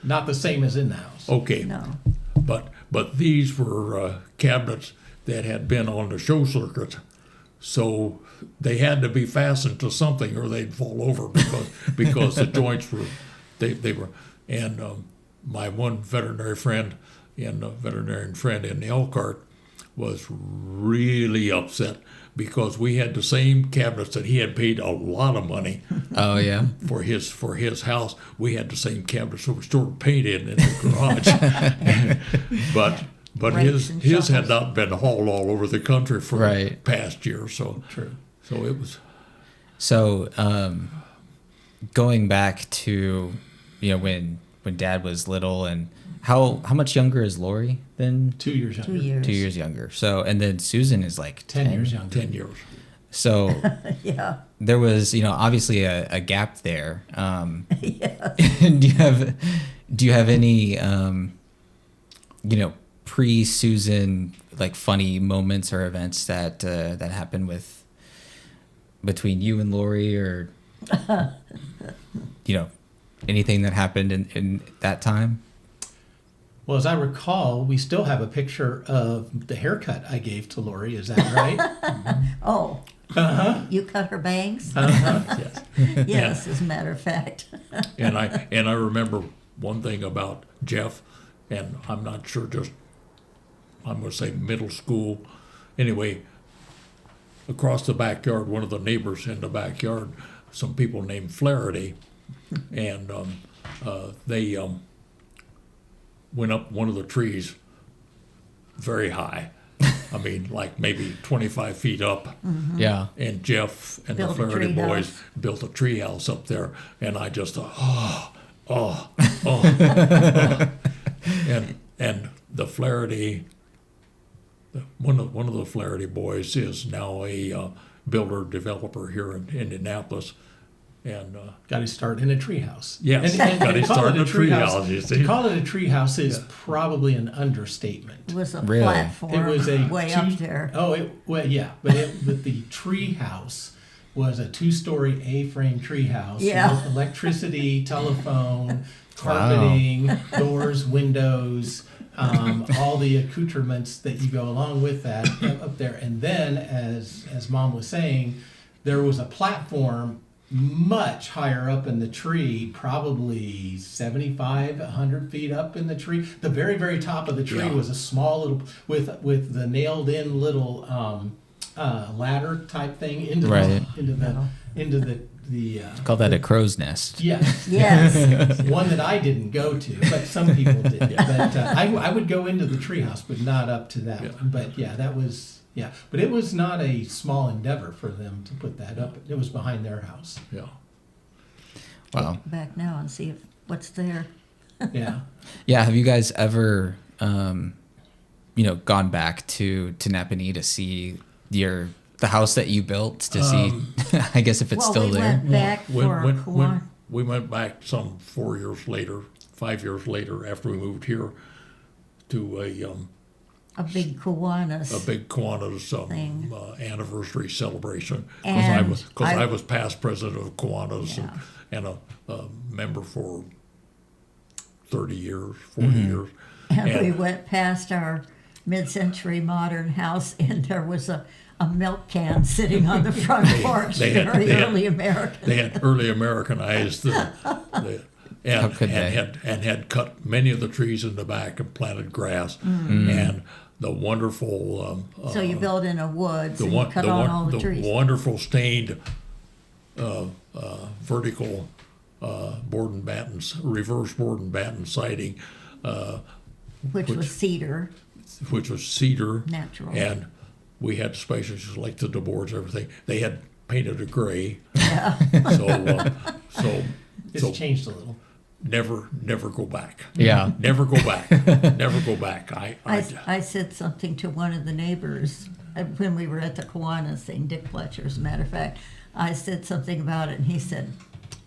Speaker 4: Not the same as in the house.
Speaker 2: okay,
Speaker 3: no.
Speaker 2: but these were cabinets that had been on the show circuit so they had to be fastened to something or they'd fall over because the joints were they were. And my one veterinarian friend in Elkhart was really upset because we had the same cabinets that he had paid a lot of money
Speaker 1: Oh yeah.
Speaker 2: for his house. We had the same cabinets, so we stored paint in the garage. but
Speaker 3: Rakes and
Speaker 2: his had
Speaker 3: shovels.
Speaker 2: not been hauled all over the country for the
Speaker 1: Right.
Speaker 2: past year. So
Speaker 4: True.
Speaker 2: so it was.
Speaker 1: So going back to when Dad was little, and how much younger is Lori than
Speaker 4: 2 years younger.
Speaker 3: 2 years.
Speaker 1: 2 years younger? So and then Susan is like
Speaker 4: 10 years younger.
Speaker 2: 10 years.
Speaker 1: So
Speaker 3: Yeah.
Speaker 1: there was obviously a gap there.
Speaker 3: Yeah.
Speaker 1: Do you have any pre-Susan like funny moments or events that happened between you and Lori, or anything that happened in that time?
Speaker 4: Well, as I recall, we still have a picture of the haircut I gave to Lori. Is that right?
Speaker 3: Oh.
Speaker 4: Uh-huh.
Speaker 3: You cut her bangs?
Speaker 2: Yes.
Speaker 3: Yes, as a matter of fact.
Speaker 2: And I remember one thing about Jeff, and I'm not sure, just I'm going to say middle school. Anyway, across the backyard, one of the neighbors in the backyard, some people named Flaherty, and they went up one of the trees very high. I mean, like maybe 25 feet up.
Speaker 1: Yeah.
Speaker 2: And Jeff and
Speaker 3: Built a
Speaker 2: the Flaherty
Speaker 3: tree
Speaker 2: boys
Speaker 3: house.
Speaker 2: built a tree house up there, and I just thought, and the Flaherty, one of the Flaherty boys is now a builder developer here in Indianapolis, and
Speaker 4: Got his start in a treehouse.
Speaker 2: Yes, got his
Speaker 4: to call
Speaker 2: start
Speaker 4: it
Speaker 2: in a treehouse, you see.
Speaker 4: To call it a treehouse is probably an understatement.
Speaker 3: It was a
Speaker 1: Really?
Speaker 3: platform
Speaker 4: It was a
Speaker 3: way
Speaker 4: two-
Speaker 3: up there.
Speaker 4: Oh, yeah, but the treehouse was a 2-story A-frame treehouse
Speaker 3: Yeah.
Speaker 4: with electricity, telephone, carpeting, doors, windows, all the accoutrements that you go along with that up there. And then, as Mom was saying, there was a platform much higher up in the tree, probably 75, 100 feet up in the tree. The very, very top of the tree
Speaker 2: Yeah.
Speaker 4: was a small little, with the nailed in little ladder type thing into
Speaker 1: Right.
Speaker 4: the
Speaker 1: Call that a crow's nest.
Speaker 4: yes.
Speaker 3: Yes.
Speaker 4: One that I didn't go to, but some people did. But I would go into the treehouse, but not up to that
Speaker 2: Yeah.
Speaker 4: one. But yeah, that was, yeah. But it was not a small endeavor for them to put that up. It was behind their house.
Speaker 2: Yeah.
Speaker 1: Wow.
Speaker 3: Back now and see what's there.
Speaker 4: Yeah.
Speaker 1: Yeah. Have you guys ever, gone back to Napanee to see the house that you built to see, I guess if it's
Speaker 3: Well,
Speaker 1: still
Speaker 3: we
Speaker 1: there?
Speaker 3: went back for Kiwanis.
Speaker 2: We went back some 4 years later, 5 years later, after we moved here, to
Speaker 3: a big Kiwanis.
Speaker 2: a big Kiwanis
Speaker 3: Thing.
Speaker 2: anniversary celebration,
Speaker 3: And
Speaker 2: because I was past president of Kiwanis
Speaker 3: Yeah.
Speaker 2: and a member for 30 years, 40 years.
Speaker 3: And we went past our mid-century modern house, and there was a milk can sitting on the front porch.
Speaker 2: they had-
Speaker 3: Very
Speaker 2: they had-
Speaker 3: early American.
Speaker 2: They had early Americanized
Speaker 1: How
Speaker 2: and
Speaker 1: could they?
Speaker 2: had cut many of the trees in the back and planted grass,
Speaker 3: Mm.
Speaker 2: and the wonderful
Speaker 3: So you build in a woods
Speaker 2: the
Speaker 3: and
Speaker 2: one
Speaker 3: cut
Speaker 2: the
Speaker 3: on
Speaker 2: one
Speaker 3: all the trees.
Speaker 2: wonderful stained vertical board and battens, reverse board and batten siding,
Speaker 3: which was cedar,
Speaker 2: which was cedar,
Speaker 3: natural.
Speaker 2: and we had spaces like the boards, everything. They had painted it gray,
Speaker 3: Yeah.
Speaker 2: so
Speaker 4: It's changed a little.
Speaker 2: never go back.
Speaker 1: Yeah.
Speaker 2: Never go back. Never go back.
Speaker 3: I said something to one of the neighbors when we were at the Kiwanis thing, Dick Fletcher, as a matter of fact. I said something about it, and he said,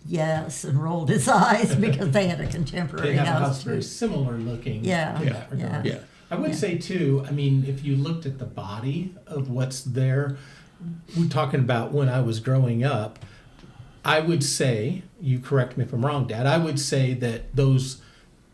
Speaker 3: yes, and rolled his eyes because they had a contemporary
Speaker 4: They have a house
Speaker 3: house.
Speaker 4: very
Speaker 3: too.
Speaker 4: similar looking
Speaker 3: Yeah,
Speaker 4: in that
Speaker 3: yeah.
Speaker 4: regard.
Speaker 2: Yeah.
Speaker 4: I would say too, I mean, if you looked at the body of what's there, we're talking about when I was growing up, I would say, you correct me if I'm wrong, Dad, I would say that those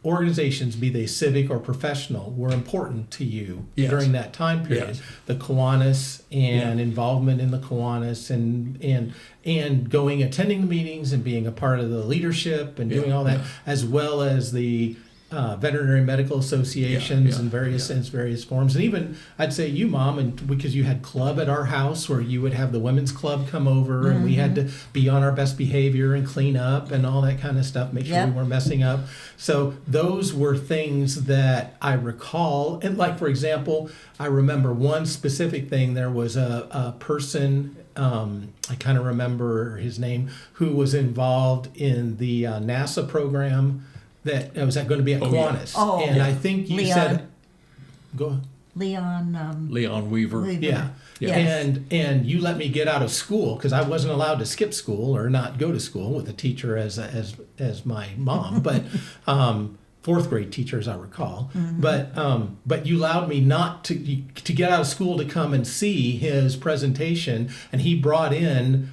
Speaker 4: organizations, be they civic or professional, were important to you
Speaker 2: Yes.
Speaker 4: during that time period.
Speaker 2: Yes.
Speaker 4: The Kiwanis and involvement in the Kiwanis and going, attending the meetings and being a part of the leadership and doing all that, as well as the veterinary medical associations and various forms. And even I'd say you, Mom, and because you had club at our house where you would have the women's club come over and we had to be on our best behavior and clean up and all that kind of stuff, make sure we weren't messing up. So those were things that I recall. And like, for example, I remember one specific thing. There was a person, I kind of remember his name, who was involved in the NASA program that was going to be at Kiwanis.
Speaker 3: Oh,
Speaker 4: and I think you said, go ahead.
Speaker 2: Leon Weaver.
Speaker 4: Yeah.
Speaker 3: Yes.
Speaker 4: And you let me get out of school because I wasn't allowed to skip school or not go to school with a teacher as my mom, but fourth grade teacher, as I recall. But you allowed me not to get out of school to come and see his presentation, and he brought in,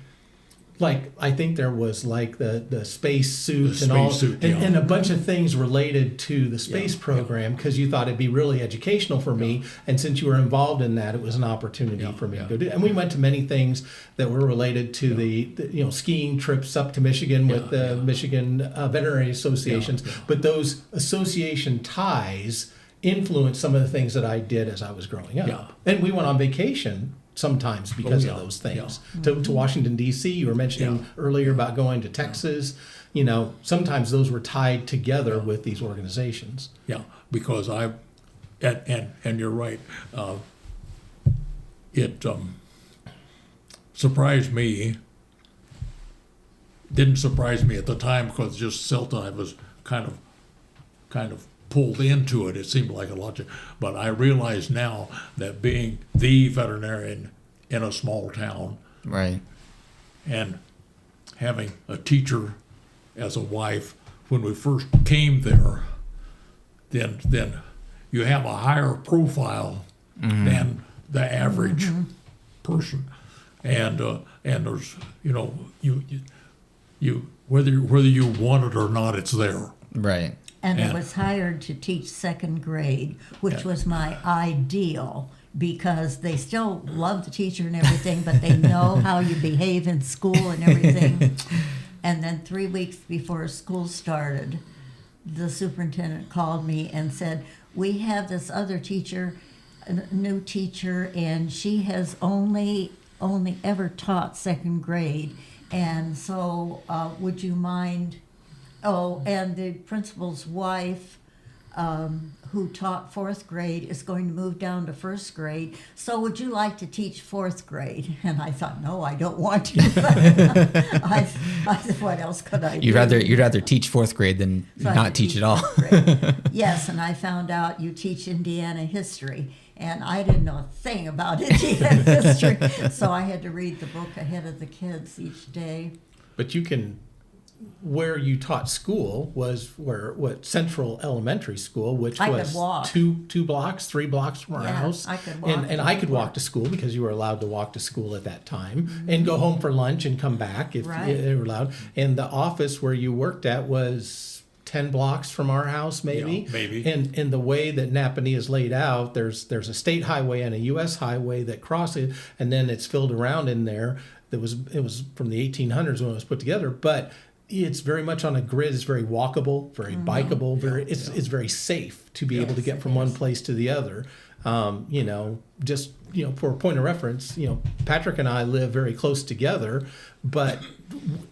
Speaker 4: like, I think there was like the space suit and a bunch of things related to the space program, because you thought it'd be really educational for me. And since you were involved in that, it was an opportunity for me to go do it. And we went to many things that were related to the skiing trips up to Michigan with the Michigan Veterinary Associations. But those association ties influenced some of the things that I did as I was growing up. And we went on vacation sometimes because of those things. To Washington, D.C., you were mentioning earlier about going to Texas. Sometimes those were tied together with these organizations.
Speaker 2: Yeah, because and you're right. It surprised me. Didn't surprise me at the time because just I was kind of pulled into it. It seemed like a lot, but I realize now that being the veterinarian in a small town,
Speaker 1: Right.
Speaker 2: and having a teacher as a wife, when we first came there, then you have a higher profile than the average person, and there's you whether you want it or not, it's there.
Speaker 1: Right.
Speaker 3: And I was hired to teach second grade, which was my ideal, because they still love the teacher and everything, but they know how you behave in school and everything. And then 3 weeks before school started, the superintendent called me and said, we have this other teacher, a new teacher, and she has only ever taught second grade. And so would you mind... Oh, and the principal's wife, who taught fourth grade, is going to move down to first grade. So would you like to teach fourth grade? And I thought, no, I don't want to. I said, what else could I do?
Speaker 1: You'd rather teach fourth grade than
Speaker 3: So I
Speaker 1: not
Speaker 3: could
Speaker 1: teach at all.
Speaker 3: Yes, and I found out you teach Indiana history. And I didn't know a thing about Indiana history. So I had to read the book ahead of the kids each day.
Speaker 4: But where you taught school was Central Elementary School, which
Speaker 3: I
Speaker 4: was
Speaker 3: could walk.
Speaker 4: 3 blocks from our house.
Speaker 3: I could walk.
Speaker 4: And I could walk to school because you were allowed to walk to school at that time, and go home for lunch and come back if they were allowed. And the office where you worked at was 10 blocks from our house, maybe.
Speaker 2: Yeah, maybe.
Speaker 4: And the way that Napanee is laid out, there's a state highway and a U.S. highway that cross it, and then it's filled around in there. It was from the 1800s when it was put together, but it's very much on a grid. It's very walkable, very bikeable. It's very safe to be able to get from one place to the other. For a point of reference, Patrick and I live very close together, but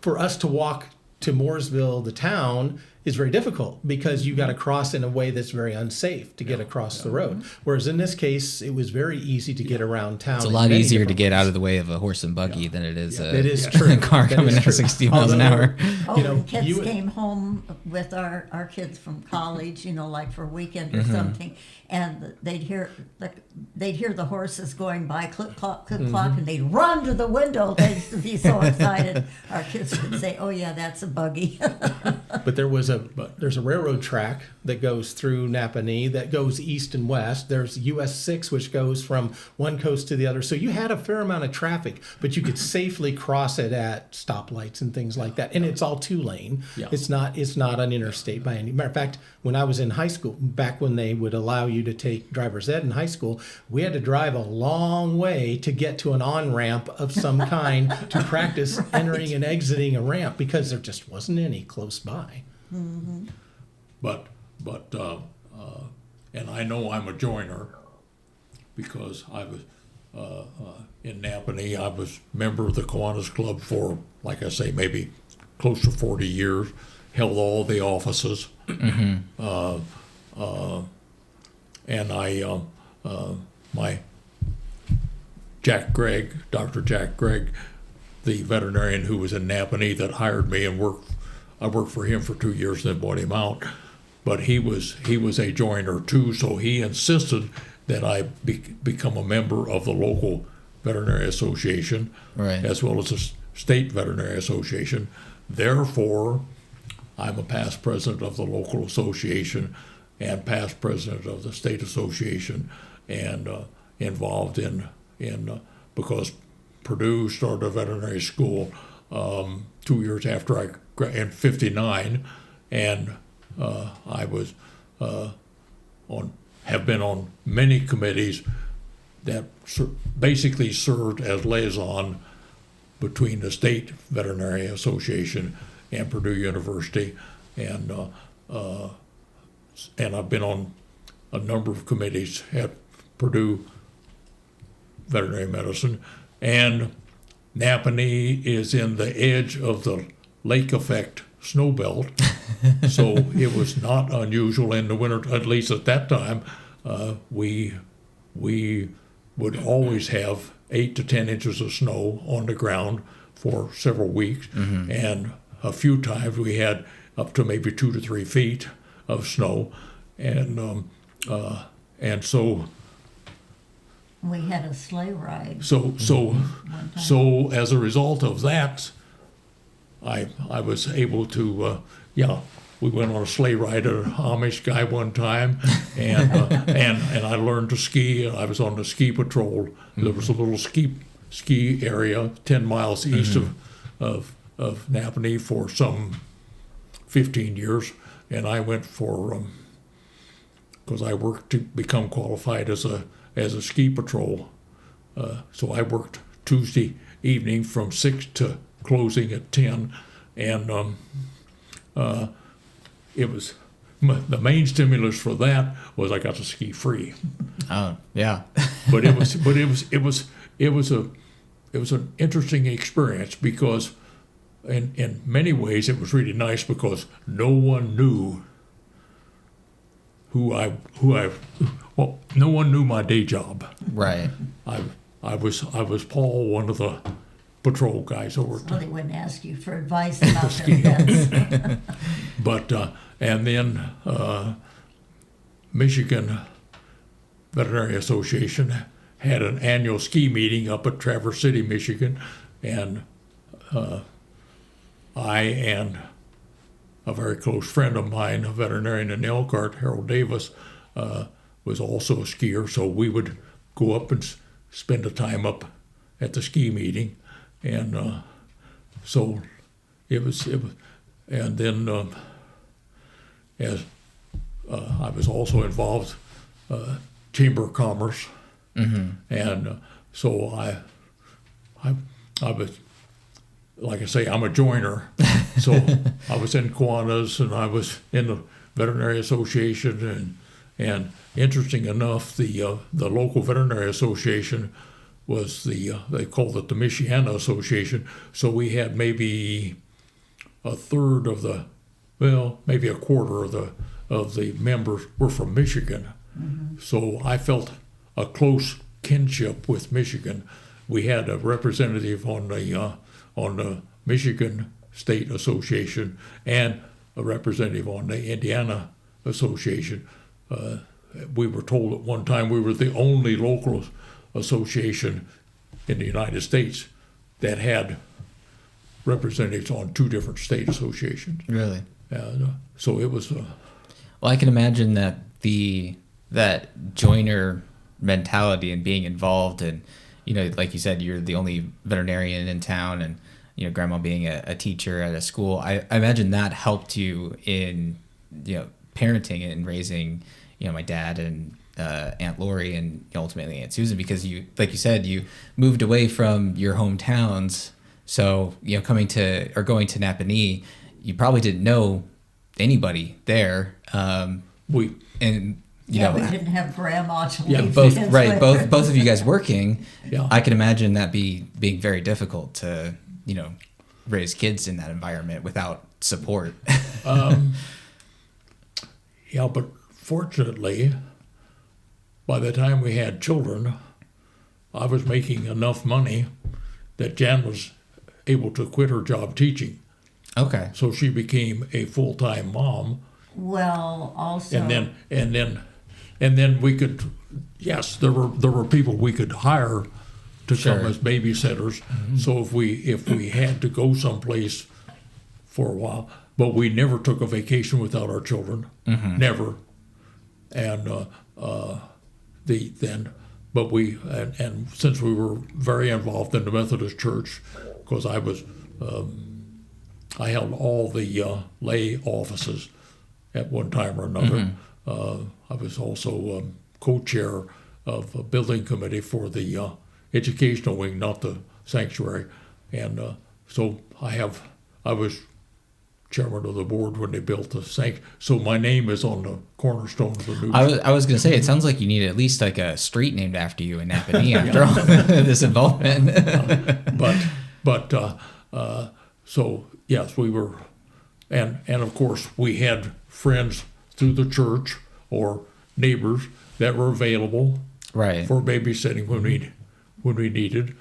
Speaker 4: for us to walk to Mooresville, the town, is very difficult because you got to cross in a way that's very unsafe to get across the road. Whereas in this case, it was very easy to get around town.
Speaker 1: It's a lot easier to get out of the way of a horse and buggy than it is
Speaker 4: It is true.
Speaker 1: a car coming at 60 miles an hour.
Speaker 3: Oh, the kids came home with our kids from college, like for a weekend or something, and they'd hear the horses going by, click clock, and they'd run to the window. They'd be so excited. Our kids would say, "Oh yeah, that's a buggy."
Speaker 4: But there's a railroad track that goes through Napanee that goes east and west. There's US 6, which goes from one coast to the other. So you had a fair amount of traffic, but you could safely cross it at stoplights and things like that. And it's all 2-lane.
Speaker 2: Yeah.
Speaker 4: It's not an interstate by any matter of fact. When I was in high school, back when they would allow you to take driver's ed in high school, we had to drive a long way to get to an on-ramp of some kind to practice entering and exiting a ramp because there just wasn't any close by.
Speaker 3: Mm-hmm.
Speaker 2: But and I know I'm a joiner because I was in Napanee. I was member of the Kiwanis Club for, like I say, maybe close to 40 years. Held all the offices, and my Jack Gregg, Dr. Jack Gregg, the veterinarian who was in Napanee that hired me and I worked for him for 2 years and then bought him out. But he was a joiner too, so he insisted that I become a member of the local veterinary association,
Speaker 1: Right.
Speaker 2: as well as the state veterinary association. Therefore, I'm a past president of the local association and past president of the state association, and involved in because Purdue started a veterinary school 2 years after I in '59, and I was have been on many committees that basically served as liaison between the state veterinary association and Purdue University, and I've been on a number of committees at Purdue Veterinary Medicine, and Napanee is in the edge of the lake effect snow belt, so it was not unusual in the winter, at least at that time. We would always have 8 to 10 inches of snow on the ground for several weeks, and a few times we had up to maybe 2 to 3 feet of snow, and so
Speaker 3: We had a sleigh ride.
Speaker 2: so as a result of that, I was able to we went on a sleigh ride at an Amish guy one time, and I learned to ski. I was on the ski patrol. There was a little ski area 10 miles east of Napanee for some 15 years, and I went for because I worked to become qualified as a ski patrol. So I worked Tuesday evening from 6 to closing at 10, and it was the main stimulus for that was I got to ski free.
Speaker 1: Oh, yeah.
Speaker 2: But it was an interesting experience because in many ways it was really nice because no one knew no one knew my day job.
Speaker 1: Right.
Speaker 2: I was Paul, one of the patrol guys over
Speaker 3: So they wouldn't ask you for advice about their pets.
Speaker 2: But and then Michigan Veterinary Association had an annual ski meeting up at Traverse City, Michigan, and I and a very close friend of mine, a veterinarian in Elkhart, Harold Davis, was also a skier, so we would go up and spend the time up at the ski meeting, and so it was, and then as I was also involved, Chamber of Commerce, and so I was, like I say, I'm a joiner, so I was in Kiwanis and I was in the Veterinary Association, and interesting enough, the local Veterinary Association was they called it the Michiana Association, so we had maybe a third of maybe a quarter of the members were from Michigan. So I felt a close kinship with Michigan. We had a representative on the Michigan State Association and a representative on the Indiana Association. We were told at one time we were the only local association in the United States that had representatives on 2 different state associations.
Speaker 1: Really?
Speaker 2: And so it was.
Speaker 1: Well, I can imagine that that joiner mentality and being involved, and like you said, you're the only veterinarian in town, and grandma being a teacher at a school. I imagine that helped you in parenting and raising my dad and Aunt Lori and ultimately Aunt Susan, because you, like you said, you moved away from your hometowns. So going to Napanee, you probably didn't know anybody there.
Speaker 2: We
Speaker 3: didn't have grandma to leave
Speaker 1: both
Speaker 3: kids
Speaker 1: right,
Speaker 3: with.
Speaker 1: both of you guys working.
Speaker 2: Yeah.
Speaker 1: I can imagine that being very difficult to raise kids in that environment without support.
Speaker 2: Yeah, but fortunately, by the time we had children, I was making enough money that Jan was able to quit her job teaching.
Speaker 1: Okay.
Speaker 2: So she became a full-time mom.
Speaker 3: Well, also,
Speaker 2: And then we could, yes, there were people we could hire to
Speaker 1: Sure.
Speaker 2: come as babysitters.
Speaker 1: Mm-hmm.
Speaker 2: So if we had to go someplace for a while, but we never took a vacation without our children,
Speaker 1: Mm-hmm.
Speaker 2: never. And and since we were very involved in the Methodist Church, because I held all the lay offices at one time or another.
Speaker 1: Mm-hmm.
Speaker 2: I was also co-chair of a building committee for the educational wing, not the sanctuary, and so I was chairman of the board when they built the sanctuary. So my name is on the cornerstone of the new.
Speaker 1: I was gonna say, it sounds like you need at least like a street named after you in Napanee after all this involvement.
Speaker 2: So yes, we were, and of course we had friends through the church or neighbors that were available
Speaker 1: Right.
Speaker 2: for babysitting when we needed.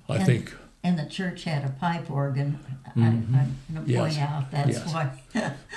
Speaker 2: I think.
Speaker 3: And the church had a pipe organ.
Speaker 1: Mm-hmm.
Speaker 3: I'm going to point
Speaker 2: Yes.
Speaker 3: out that's
Speaker 2: Yes.
Speaker 3: why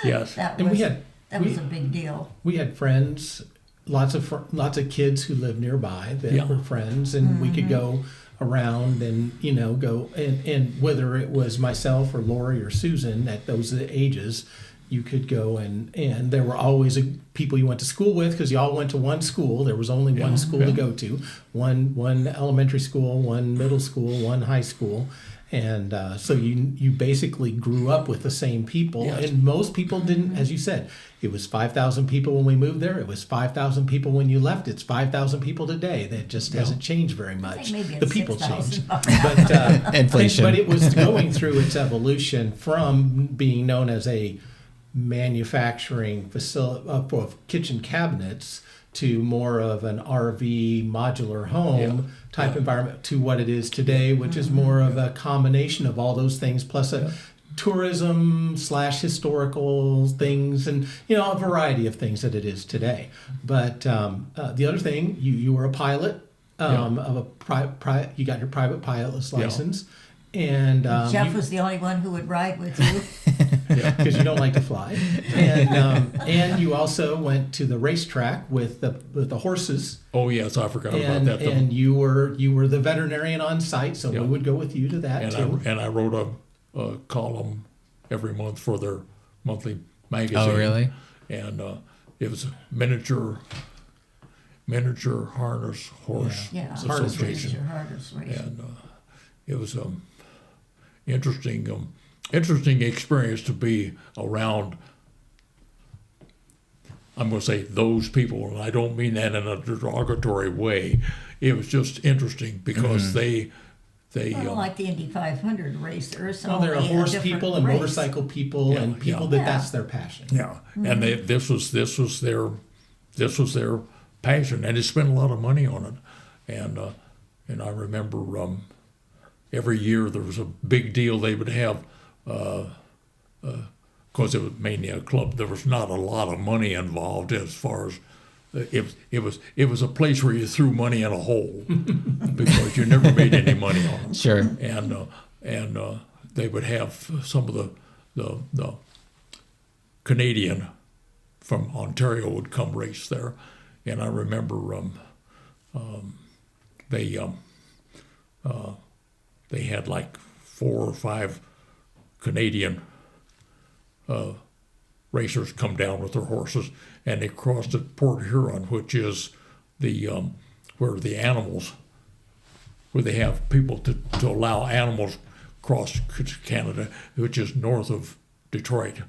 Speaker 2: Yes.
Speaker 3: that
Speaker 4: And
Speaker 3: was
Speaker 4: we had
Speaker 3: a big deal.
Speaker 4: we had friends, lots of kids who lived nearby that
Speaker 2: Yeah.
Speaker 4: were friends, and we could go around and go and whether it was myself or Lori or Susan at those ages, you could go and there were always people you went to school with, because you all went to one school. There was only one school to go to, one elementary school, one middle school, one high school. And so you basically grew up with the same people.
Speaker 2: Yes.
Speaker 4: And most people didn't, as you said, it was 5,000 people when we moved there. It was 5,000 people when you left. It's 5,000 people today. That just hasn't changed very much.
Speaker 3: maybe
Speaker 4: The
Speaker 3: it's
Speaker 4: people
Speaker 3: 6,000.
Speaker 4: changed. But,
Speaker 1: Inflation.
Speaker 4: But it was going through its evolution from being known as a manufacturing facility for kitchen cabinets to more of an RV modular home type environment to what it is today, which is more of a combination of all those things plus a tourism / historical things and a variety of things that it is today. But the other thing, you were a pilot of a you got your private pilot's license. And
Speaker 3: Jeff was the only one who would ride with you.
Speaker 4: because you don't like to fly, and you also went to the racetrack with the horses.
Speaker 2: Oh yes, I forgot about that.
Speaker 4: And you were the veterinarian on site, so we would go with you to that too.
Speaker 2: I wrote a column every month for their monthly magazine.
Speaker 1: Oh, really?
Speaker 2: And it was a miniature harness horse
Speaker 3: Yeah,
Speaker 4: Harness
Speaker 2: association.
Speaker 3: your harness race.
Speaker 2: And it was interesting experience to be around. I'm going to say those people, and I don't mean that in a derogatory way. It was just interesting because they
Speaker 3: Well, like the Indy 500 racers.
Speaker 4: Well, there are
Speaker 3: only a
Speaker 4: horse
Speaker 3: different
Speaker 4: people and
Speaker 3: race.
Speaker 4: motorcycle people and people that's their passion.
Speaker 2: Yeah, and this was their passion, and they spent a lot of money on it, and I remember every year there was a big deal they would have, because it was mainly a club. There was not a lot of money involved as far as it was a place where you threw money in a hole because you never made any money on it.
Speaker 1: Sure.
Speaker 2: And they would have some of the Canadian from Ontario would come race there, and I remember they had like 4 or 5 Canadian racers come down with their horses, and they crossed at Port Huron, which is the where the animals, where they have people to allow animals cross Canada, which is north of Detroit.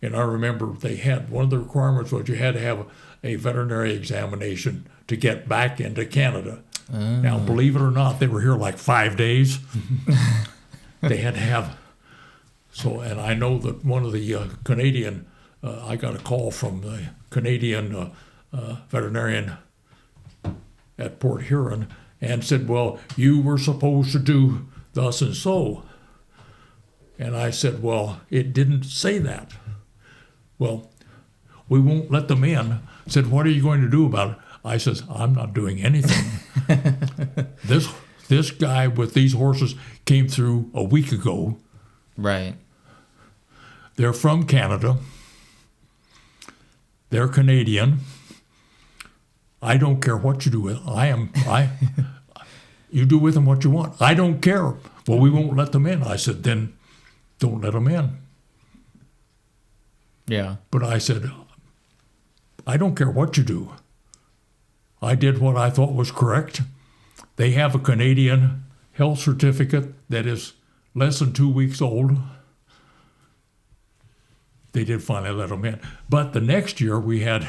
Speaker 2: And I remember they had, one of the requirements was you had to have a veterinary examination to get back into Canada. Now, believe it or not, they were here like 5 days. They had to have, so, and I know that one of the Canadian, I got a call from the Canadian veterinarian at Port Huron and said, well, you were supposed to do thus and so. And I said, well, it didn't say that. Well, we won't let them in. Said, what are you going to do about it? I says, I'm not doing anything. This guy with these horses came through a week ago.
Speaker 1: Right.
Speaker 2: They're from Canada. They're Canadian. I don't care what you do with them. You do with them what you want. I don't care. Well, we won't let them in. I said, then don't let them in.
Speaker 1: Yeah.
Speaker 2: But I said, I don't care what you do. I did what I thought was correct. They have a Canadian health certificate that is less than 2 weeks old. They did finally let them in. But the next year we had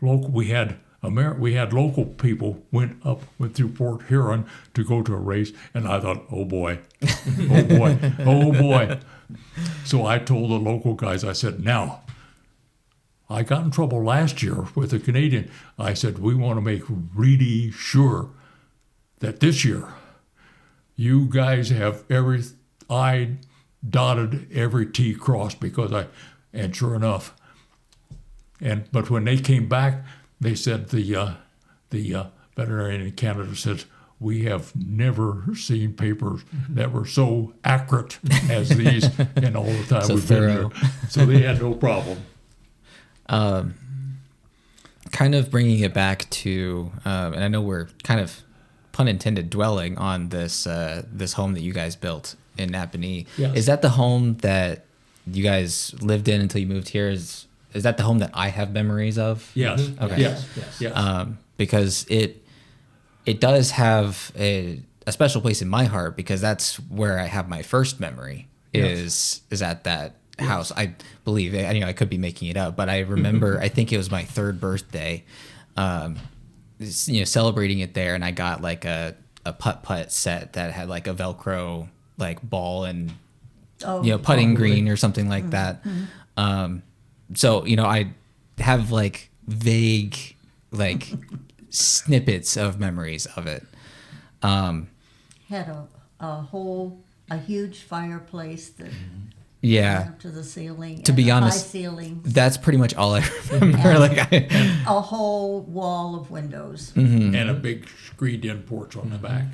Speaker 2: local people went through Port Huron to go to a race, and I thought, oh boy, oh boy, oh boy. So I told the local guys, I said, now, I got in trouble last year with a Canadian. I said, we want to make really sure that this year you guys have every I dotted, every T crossed, and sure enough. But when they came back, they said the veterinarian in Canada said, we have never seen papers that were so accurate as these in all the time
Speaker 1: So
Speaker 2: we've been
Speaker 1: thorough.
Speaker 2: here. So they had no problem.
Speaker 1: Kind of bringing it back to, and I know we're kind of, pun intended, dwelling on this this home that you guys built in Napanee.
Speaker 2: Yes.
Speaker 1: Is that the home that you guys lived in until you moved here? Is that the home that I have memories of?
Speaker 2: Yes.
Speaker 1: Okay.
Speaker 2: Yes.
Speaker 4: Yes.
Speaker 2: Yes.
Speaker 1: Because it does have a special place in my heart, because that's where I have my first memory is at that house. I believe, I could be making it up, but I remember, I think it was my third birthday, celebrating it there. And I got like a putt-putt set that had like a Velcro, like ball and, putting green or something like that. So, I have like vague, like snippets of memories of it.
Speaker 3: Had a huge fireplace that
Speaker 1: Yeah.
Speaker 3: went up to the ceiling.
Speaker 1: To
Speaker 3: and
Speaker 1: be
Speaker 3: a
Speaker 1: honest,
Speaker 3: high ceiling,
Speaker 1: that's pretty much all I remember.
Speaker 3: a whole wall of windows.
Speaker 2: And a big screened-in porch on the back.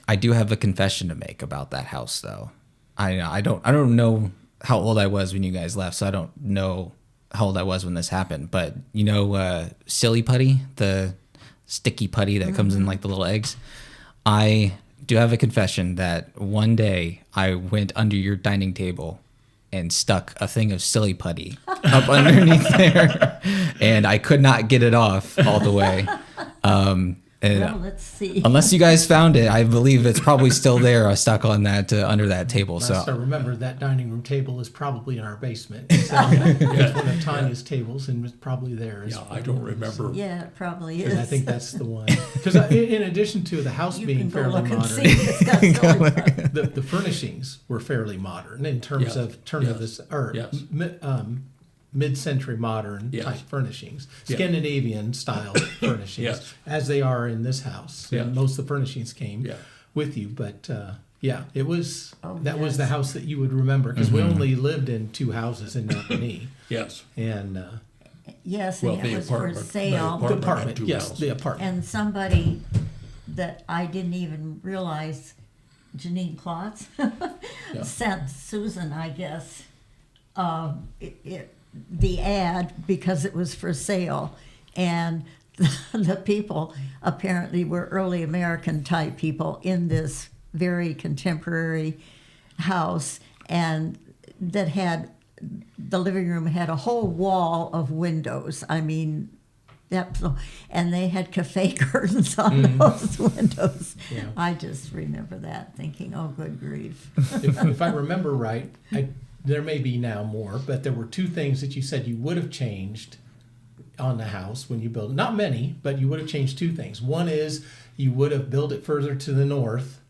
Speaker 1: I do have a confession to make about that house, though. I don't know how old I was when you guys left, so I don't know how old I was when this happened. But silly putty, the sticky putty that comes in like the little eggs. I do have a confession that one day I went under your dining table and stuck a thing of silly putty up underneath there, and I could not get it off all the way.
Speaker 3: Well, let's see.
Speaker 1: Unless you guys found it, I believe it's probably still there, stuck on that under that table.
Speaker 4: So
Speaker 1: So
Speaker 4: remember, that dining room table is probably in our basement. So it's one of Tanya's tables, and it's probably there.
Speaker 2: Yeah, I don't remember.
Speaker 3: Yeah, it probably is.
Speaker 4: And I think that's the one. Because in addition to the house
Speaker 3: you
Speaker 4: being
Speaker 3: can go
Speaker 4: fairly
Speaker 3: look and
Speaker 4: modern,
Speaker 3: see. It's got silly putty.
Speaker 4: the furnishings were fairly modern in terms
Speaker 2: Yeah.
Speaker 4: of turn of
Speaker 2: Yes.
Speaker 4: this or
Speaker 2: Yes.
Speaker 4: mid-century modern
Speaker 2: Yes.
Speaker 4: type furnishings,
Speaker 2: Yeah.
Speaker 4: Scandinavian style furnishings,
Speaker 2: Yes.
Speaker 4: as they are in this house.
Speaker 2: Yeah.
Speaker 4: And most of the furnishings came
Speaker 2: Yeah.
Speaker 4: with you, but it was that was
Speaker 3: yes.
Speaker 4: the house that you would remember because we only lived in two houses in Napanee,
Speaker 2: Yes.
Speaker 4: and
Speaker 3: Yes,
Speaker 2: Well,
Speaker 3: and
Speaker 2: the
Speaker 3: it was
Speaker 2: apartment-
Speaker 3: for
Speaker 2: the
Speaker 3: sale.
Speaker 4: the
Speaker 2: Apartment had
Speaker 4: apartment,
Speaker 2: two
Speaker 4: yes,
Speaker 2: houses.
Speaker 4: the apartment.
Speaker 3: And somebody that I didn't even realize, Janine Klotz, sent Susan, I guess, the ad because it was for sale. And the people apparently were early American type people in this very contemporary house. And that had the living room had a whole wall of windows. I mean, and they had cafe curtains on those windows.
Speaker 4: Yeah.
Speaker 3: I just remember that, thinking, "Oh, good grief!"
Speaker 4: If I remember right, there may be now more, but there were two things that you said you would have changed on the house when you built it. Not many, but you would have changed two things. One is you would have built it further to the north,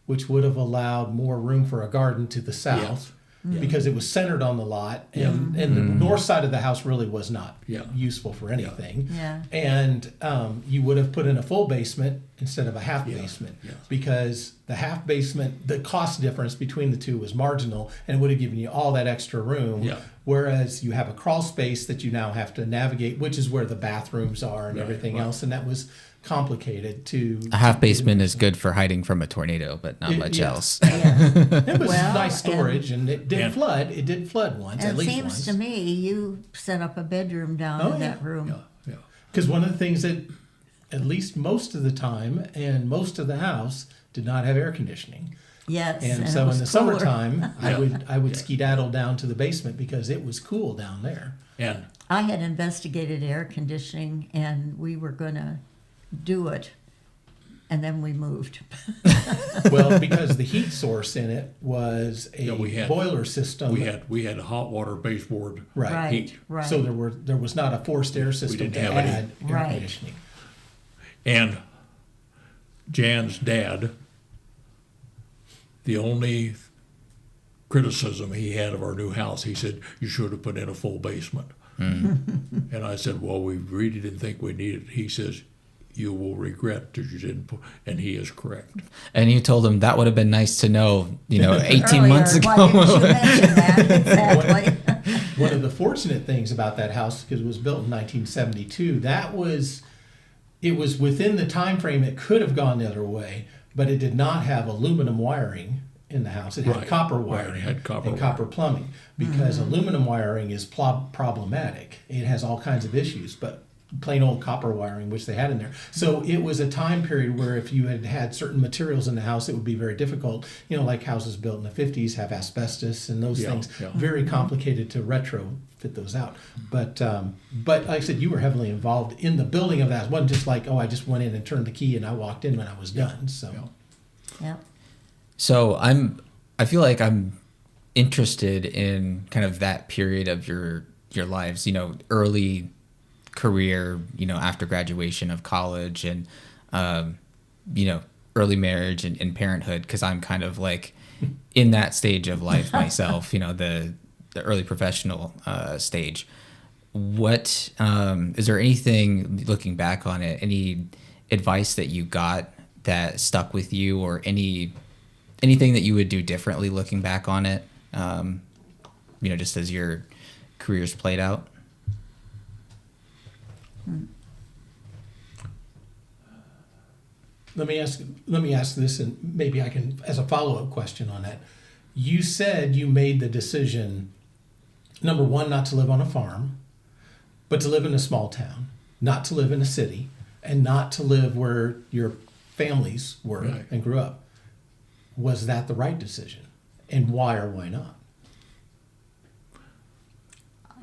Speaker 4: which would have allowed more room for a garden to the south.
Speaker 2: Yeah.
Speaker 4: Because it was centered on the lot, and the north side of the house really was not
Speaker 2: Yeah.
Speaker 4: useful for anything.
Speaker 3: Yeah.
Speaker 4: And you would have put in a full basement instead of a half basement,
Speaker 2: Yeah.
Speaker 4: because the half basement, the cost difference between the two was marginal, and it would have given you all that extra room.
Speaker 2: Yeah.
Speaker 4: Whereas you have a crawl space that you now have to navigate, which is where the bathrooms are and
Speaker 2: Right,
Speaker 4: everything
Speaker 2: right.
Speaker 4: else, and that was complicated to.
Speaker 1: A half basement is good for hiding from a tornado, but not much
Speaker 4: yeah.
Speaker 1: else.
Speaker 4: It was
Speaker 3: Well,
Speaker 4: nice storage, and it did
Speaker 2: and-
Speaker 4: flood. It did flood once,
Speaker 3: And
Speaker 4: at
Speaker 3: it
Speaker 4: least
Speaker 3: seems
Speaker 4: once.
Speaker 3: to me you set up a bedroom down
Speaker 4: Oh,
Speaker 3: in
Speaker 4: yeah.
Speaker 3: that room.
Speaker 2: Yeah.
Speaker 4: Because one of the things that, at least most of the time, and most of the house did not have air conditioning,
Speaker 3: Yes,
Speaker 4: and
Speaker 3: it
Speaker 4: so
Speaker 3: was
Speaker 4: in the
Speaker 3: cooler.
Speaker 4: summertime, I
Speaker 2: Yeah.
Speaker 4: would skedaddle down to the basement because it was cool down there.
Speaker 2: And
Speaker 3: I had investigated air conditioning, and we were going to do it, and then we moved.
Speaker 4: Well, because the heat source in it was a
Speaker 2: Yeah, we had-
Speaker 4: boiler system,
Speaker 2: we had a hot water baseboard
Speaker 4: right?
Speaker 3: Right,
Speaker 2: heat.
Speaker 3: right.
Speaker 4: So there was not a forced air system
Speaker 2: didn't
Speaker 4: to
Speaker 2: have any.
Speaker 4: add air
Speaker 3: Right.
Speaker 4: conditioning.
Speaker 2: And Jan's dad, the only criticism he had of our new house, he said, "You should have put in a full basement." And I said, "Well, we really didn't think we needed it." He says, "You will regret that you didn't put," and he is correct.
Speaker 1: And you told him that would have been nice to know, 18
Speaker 3: Earlier,
Speaker 1: months ago.
Speaker 3: Why didn't you mention that? Exactly.
Speaker 4: One of the fortunate things about that house, because it was built in 1972, it was within the time frame it could have gone the other way, but it did not have aluminum wiring in the house. It had
Speaker 2: Right,
Speaker 4: copper
Speaker 2: right,
Speaker 4: wiring
Speaker 2: it had copper
Speaker 4: and copper plumbing, because aluminum wiring is problematic. It has all kinds of issues, but plain old copper wiring, which they had in there. So it was a time period where if you had certain materials in the house, it would be very difficult. Like houses built in the 50s have asbestos and those
Speaker 2: Yeah,
Speaker 4: things.
Speaker 2: yeah.
Speaker 4: Very complicated to retrofit those out. But like I said, you were heavily involved in the building of that. It wasn't just like, oh, I just went in and turned the key and I walked in when I was done. So
Speaker 2: Yeah.
Speaker 3: Yep.
Speaker 1: So I feel like I'm interested in kind of that period of your lives, early career, after graduation of college, and early marriage and parenthood, because I'm kind of like in that stage of life myself, the early professional stage. What is there anything, looking back on it, any advice that you got that stuck with you, or anything that you would do differently looking back on it, just as your careers played out?
Speaker 4: let me ask this, and maybe I can, as a follow-up question on that. You said you made the decision, number one, not to live on a farm, but to live in a small town, not to live in a city, and not to live where your families were
Speaker 2: Right.
Speaker 4: and grew up. Was that the right decision? And why or why not?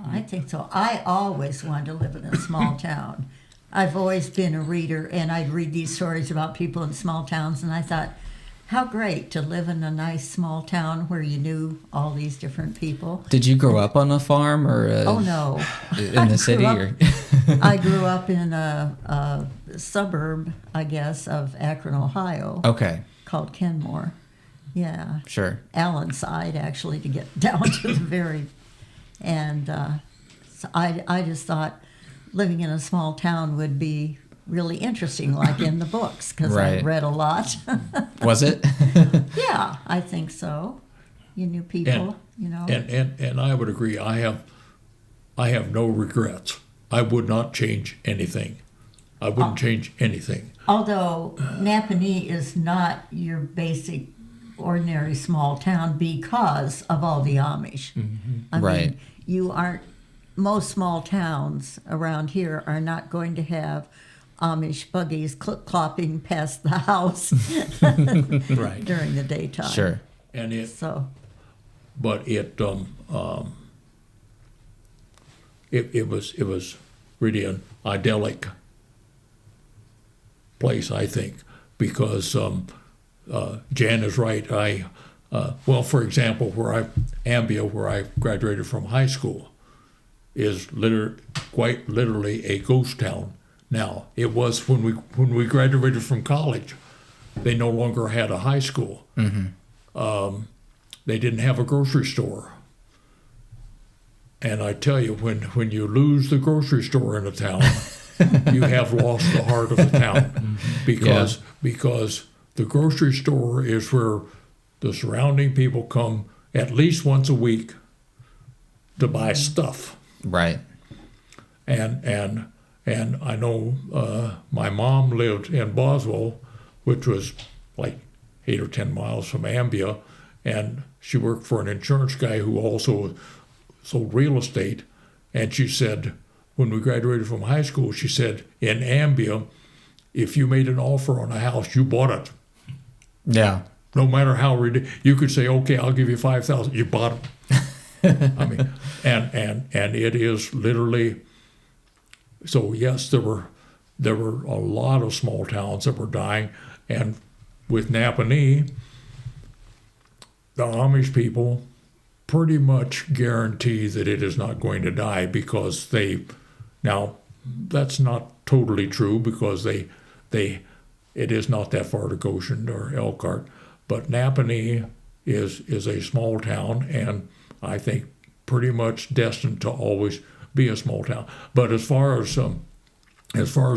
Speaker 3: I think so. I always wanted to live in a small town. I've always been a reader, and I'd read these stories about people in small towns, and I thought, how great to live in a nice small town where you knew all these different people.
Speaker 1: Did you grow up on a farm or
Speaker 3: Oh, no.
Speaker 1: in the city?
Speaker 3: I grew up in a suburb, I guess, of Akron, Ohio,
Speaker 1: Okay,
Speaker 3: called Kenmore. Yeah.
Speaker 1: sure.
Speaker 3: Allenside, actually, to get down to the very. And so I just thought living in a small town would be really interesting, like in the books, because I
Speaker 1: Right.
Speaker 3: read a lot.
Speaker 1: Was it?
Speaker 3: Yeah, I think so. You knew people,
Speaker 2: And I would agree. I have no regrets. I would not change anything. I wouldn't change anything.
Speaker 3: Although Napanee is not your basic, ordinary small town because of all the Amish. I
Speaker 1: Right.
Speaker 3: mean, you aren't. Most small towns around here are not going to have Amish buggies clopping past the house
Speaker 4: Right.
Speaker 3: during the daytime.
Speaker 1: Sure.
Speaker 2: And
Speaker 3: So,
Speaker 2: but it was really an idyllic place, I think, because Jan is right. Well, for example, Ambia, where I graduated from high school, is quite literally a ghost town now. It was when we graduated from college. They no longer had a high school. Mm-hmm. They didn't have a grocery store. And I tell you, when you lose the grocery store in a town, you have lost the heart of the town, because the grocery store is where the surrounding people come at least once a week to buy stuff.
Speaker 1: Right.
Speaker 2: And I know my mom lived in Boswell, which was like 8 or 10 miles from Ambia, and she worked for an insurance guy who also sold real estate. And she said, when we graduated from high school, she said, in Ambia, if you made an offer on a house, you bought it.
Speaker 1: Yeah.
Speaker 2: No matter how ridiculous, you could say, okay, I'll give you $5,000. You bought it. I mean, and it is literally. So yes, there were a lot of small towns that were dying, and with Napanee, the Amish people pretty much guarantee that it is not going to die, because now that's not totally true, because it is not that far to Goshen or Elkhart, but Napanee is a small town, and I think pretty much destined to always be a small town. But as far as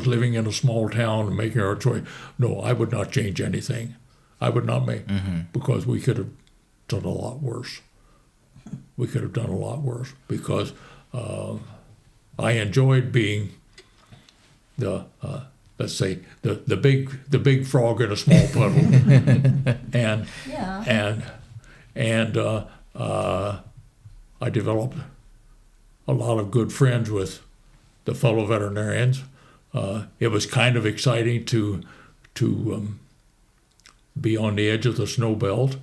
Speaker 2: living in a small town and making our choice, no, I would not change anything. I would not make, because we could have done a lot worse. We could have done a lot worse, because I enjoyed being the let's say the big frog in a small puddle, and I developed a lot of good friends with the fellow veterinarians. It was kind of exciting to be on the edge of the snow belt,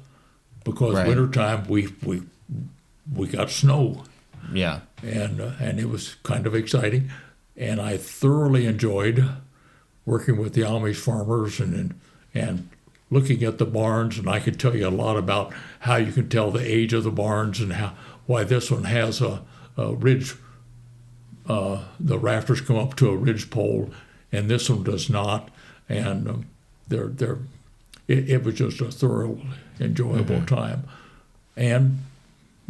Speaker 2: because
Speaker 1: Right.
Speaker 2: wintertime we got snow.
Speaker 1: Yeah.
Speaker 2: And it was kind of exciting, and I thoroughly enjoyed working with the Amish farmers and looking at the barns. And I could tell you a lot about how you can tell the age of the barns, and why this one has a ridge. The rafters come up to a ridge pole, and this one does not. And it was just a thorough, enjoyable time. And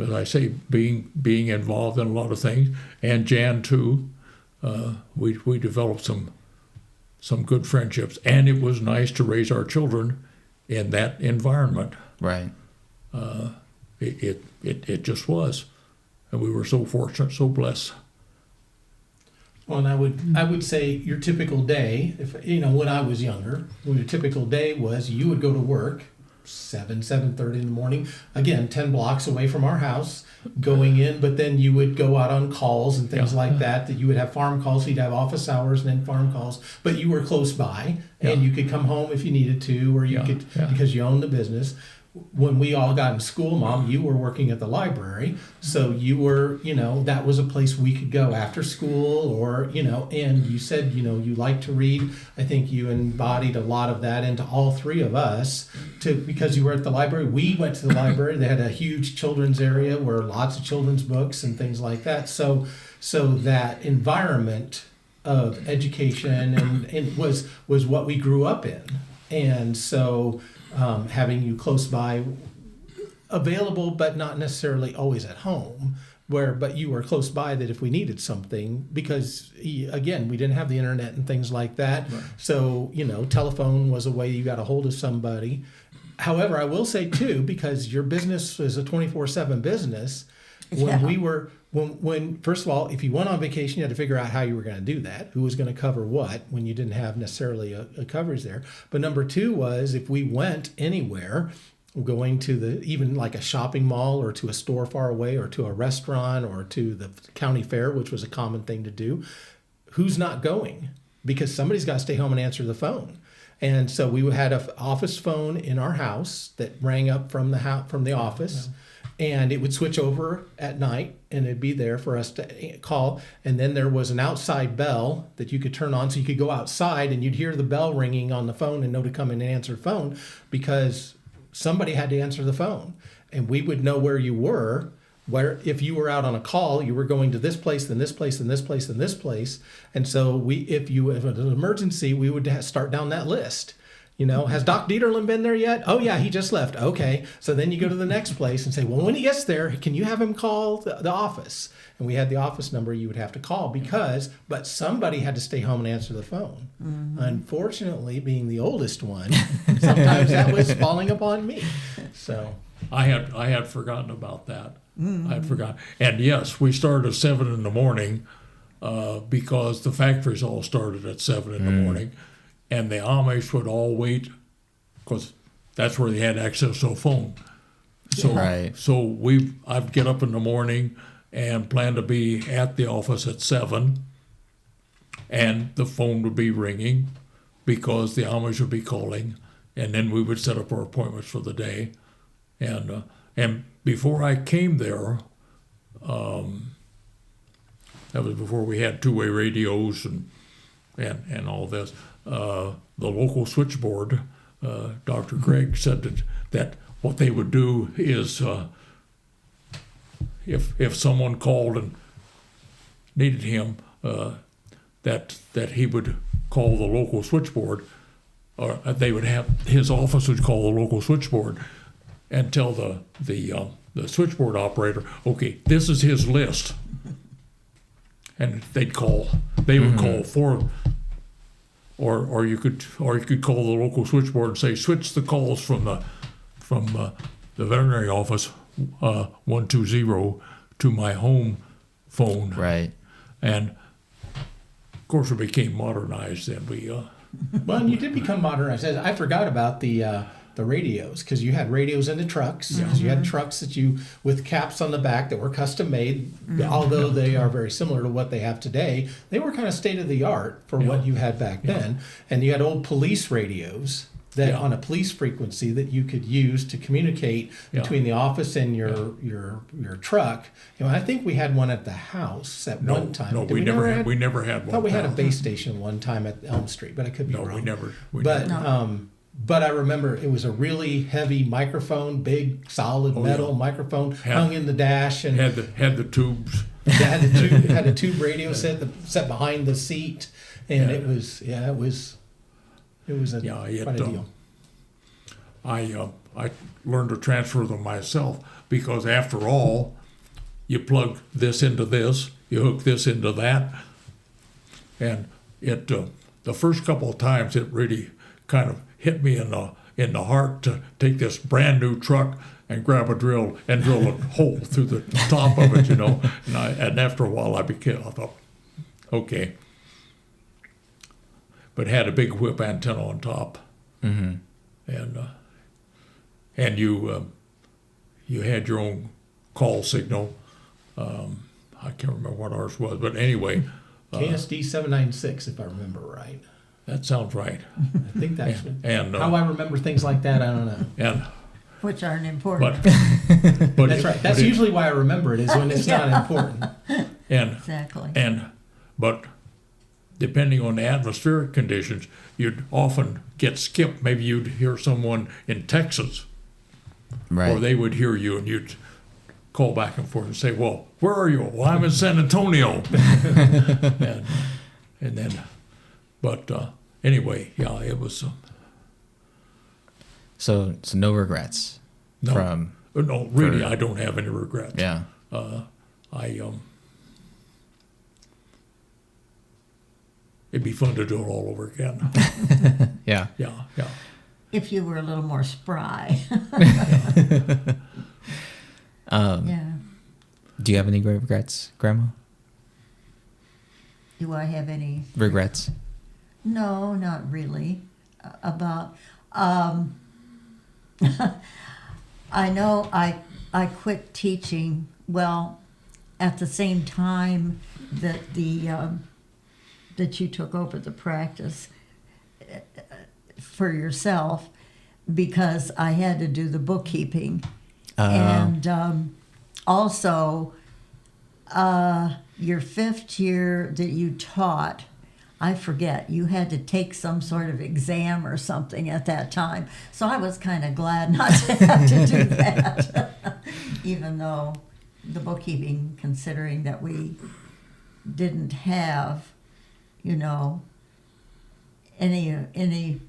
Speaker 2: as I say, being involved in a lot of things, and Jan too, we developed some good friendships, and it was nice to raise our children in that environment.
Speaker 1: Right.
Speaker 2: It just was, and we were so fortunate, so blessed.
Speaker 4: Well, and I would say your typical day, if when I was younger, when your typical day was, you would go to work 7:30 in the morning, again 10 blocks away from our house, going in, but then you would go out on calls and things like that you would have farm calls, so you'd have office hours and then farm calls, but you were close by, and you could come home if you needed to, or you could, because you owned the business. When we all got in school, Mom, you were working at the library, so you were, that was a place we could go after school, or, and you said, you like to read. I think you embodied a lot of that into all three of us, because you were at the library. We went to the library. They had a huge children's area where lots of children's books and things like that. So that environment of education and was what we grew up in. And so having you close by, available but not necessarily always at home, but you were close by, that if we needed something, because again, we didn't have the internet and things like that. Right. So, telephone was a way you got a hold of somebody. However, I will say too, because your business is a 24/7 business, when first of all, if you went on vacation, you had to figure out how you were going to do that, who was going to cover what, when you didn't have necessarily a coverage there. But number two was, if we went anywhere, going to even like a shopping mall, or to a store far away, or to a restaurant, or to the county fair, which was a common thing to do, who's not going? Because somebody's got to stay home and answer the phone. And so we had an office phone in our house that rang up from the office. and it would switch over at night, and it'd be there for us to call. And then there was an outside bell that you could turn on, so you could go outside and you'd hear the bell ringing on the phone and know to come in and answer the phone, because somebody had to answer the phone, and we would know where you were. Where if you were out on a call, you were going to this place, then this place, then this place, then this place, and so if it was an emergency, we would start down that list. Has Doc Dieterlin been there yet? Oh yeah, he just left. Okay, so then you go to the next place and say, well, when he gets there, can you have him call the office? And we had the office number you would have to call but somebody had to stay home and answer the phone. Mm-hmm. Unfortunately, being the oldest one, sometimes that was falling upon me. So
Speaker 2: I had forgotten about that. Mm-hmm. I had forgotten. And yes, we started at 7 in the morning because the factories all started at 7 in the morning. And the Amish would all wait because that's where they had access to a phone. So,
Speaker 1: right.
Speaker 2: So I'd get up in the morning and plan to be at the office at 7, and the phone would be ringing because the Amish would be calling, and then we would set up our appointments for the day. And before I came there, that was before we had two-way radios and all this. The local switchboard, Dr. Craig said that what they would do is if someone called and needed him, that he would call the local switchboard, or they would have his office would call the local switchboard and tell the switchboard operator, okay, this is his list, and they would call for. Or you could call the local switchboard and say, switch the calls from the veterinary office 120 to my home phone.
Speaker 1: Right.
Speaker 2: And of course it became modernized then.
Speaker 4: Well, and you did become modernized. I forgot about the radios, because you had radios in the trucks. Because you had trucks with caps on the back that were custom made. Although they are very similar to what they have today, they were kind of state of the art for what you had back then. And you had old police radios that on a police frequency that you could use to communicate between the office and your truck. I think we had one at the house at one time.
Speaker 2: No, we never had one.
Speaker 4: I thought we had a base station one time at Elm Street, but I could be wrong.
Speaker 2: No, we never.
Speaker 4: But I remember it was a really heavy microphone, big solid metal microphone hung in the dash, and
Speaker 2: had the tubes.
Speaker 4: Had a tube radio set behind the seat, and it was quite a deal.
Speaker 2: I learned to transfer them myself, because after all, you plug this into this, you hook this into that, and it the first couple of times it really kind of hit me in the heart to take this brand new truck and grab a drill and drill a hole through the top of it, And after a while, I thought, okay. But had a big whip antenna on top, and you had your own call signal. I can't remember what ours was, but anyway.
Speaker 4: KSD 796, if I remember right.
Speaker 2: That sounds right.
Speaker 4: I think that's how I remember things like that. I don't know.
Speaker 3: Which aren't important.
Speaker 2: But
Speaker 4: that's right. That's usually why I remember it, is when it's not important.
Speaker 3: Exactly.
Speaker 2: But depending on the atmospheric conditions, you'd often get skipped. Maybe you'd hear someone in Texas,
Speaker 1: right,
Speaker 2: or they would hear you, and you'd call back and forth and say, "Well, where are you?" "Well, I'm in San Antonio." and then. But anyway, it was.
Speaker 1: So no regrets.
Speaker 2: No, really, I don't have any regrets.
Speaker 1: Yeah.
Speaker 2: It'd be fun to do it all over again.
Speaker 1: Yeah.
Speaker 2: Yeah.
Speaker 3: If you were a little more spry. Yeah.
Speaker 1: Do you have any regrets, Grandma?
Speaker 3: Do I have any
Speaker 1: regrets?
Speaker 3: No, not really. I know I quit teaching, well, at the same time that that you took over the practice for yourself, because I had to do the bookkeeping. And also, your 5th year that you taught, I forget, you had to take some sort of exam or something at that time. So I was kind of glad not to have to do that, even though the bookkeeping, considering that we didn't have, any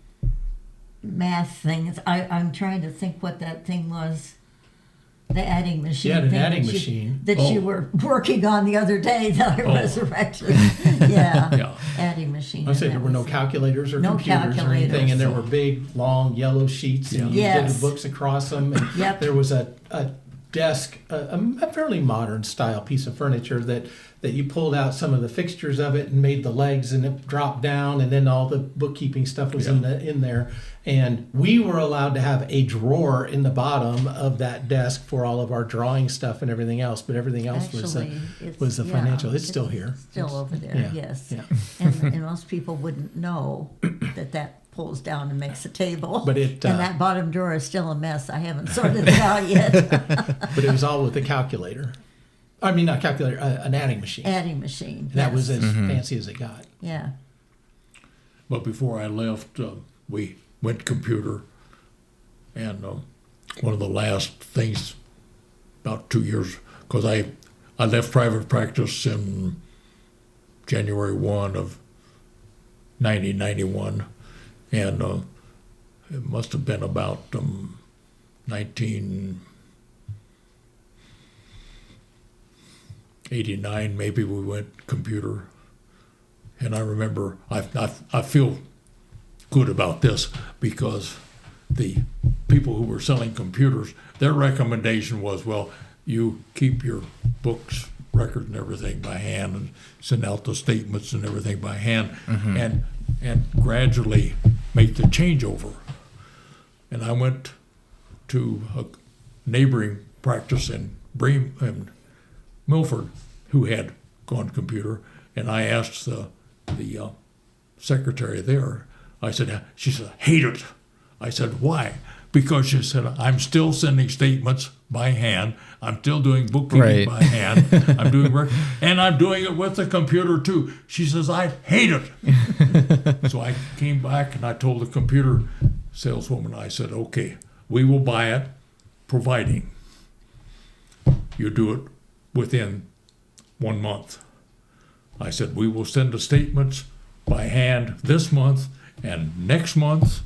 Speaker 3: math things. I'm trying to think what that thing was. The adding machine.
Speaker 4: You had an
Speaker 3: thing
Speaker 4: adding
Speaker 3: that
Speaker 4: machine.
Speaker 3: that you were working on the other day that I resurrected. Yeah. Adding machine.
Speaker 4: I said there were no calculators or
Speaker 3: No
Speaker 4: computers or anything,
Speaker 3: calculators.
Speaker 4: and there were big, long yellow sheets, and you
Speaker 3: Yes.
Speaker 4: did the books across them. And
Speaker 3: Yep.
Speaker 4: there was a desk, a fairly modern style piece of furniture that you pulled out some of the fixtures of it and made the legs, and it dropped down, and then all the bookkeeping stuff was in there. And we were allowed to have a drawer in the bottom of that desk for all of our drawing stuff and everything else, but everything else
Speaker 3: Actually,
Speaker 4: was the financial. It's still here.
Speaker 3: Still over there,
Speaker 4: yeah,
Speaker 3: yes.
Speaker 4: yeah.
Speaker 3: And most people wouldn't know that pulls down and makes a table.
Speaker 4: But it,
Speaker 3: and that bottom drawer is still a mess. I haven't sorted it out yet.
Speaker 4: But it was all with a calculator. I mean, not calculator, an adding machine.
Speaker 3: Adding machine.
Speaker 4: And that was
Speaker 3: yes.
Speaker 4: as fancy as it got.
Speaker 3: Yeah.
Speaker 2: But before I left, we went computer, and one of the last things, about 2 years, because I left private practice in January 1 of 1991, and it must have been about 1989, maybe we went computer. And I remember, I feel good about this because the people who were selling computers, their recommendation was, well, you keep your books, record and everything by hand and send out the statements and everything by hand and gradually make the changeover. And I went to a neighboring practice in Milford who had gone computer, and I asked the secretary there, she said, hate it. I said, why? Because she said, I'm still sending statements by hand. I'm still doing bookkeeping by hand. I'm doing work, and I'm doing it with the computer too. She says, I hate it. So I came back and I told the computer saleswoman, I said, okay, we will buy it, providing you do it within 1 month. I said, we will send the statements by hand this month, and next month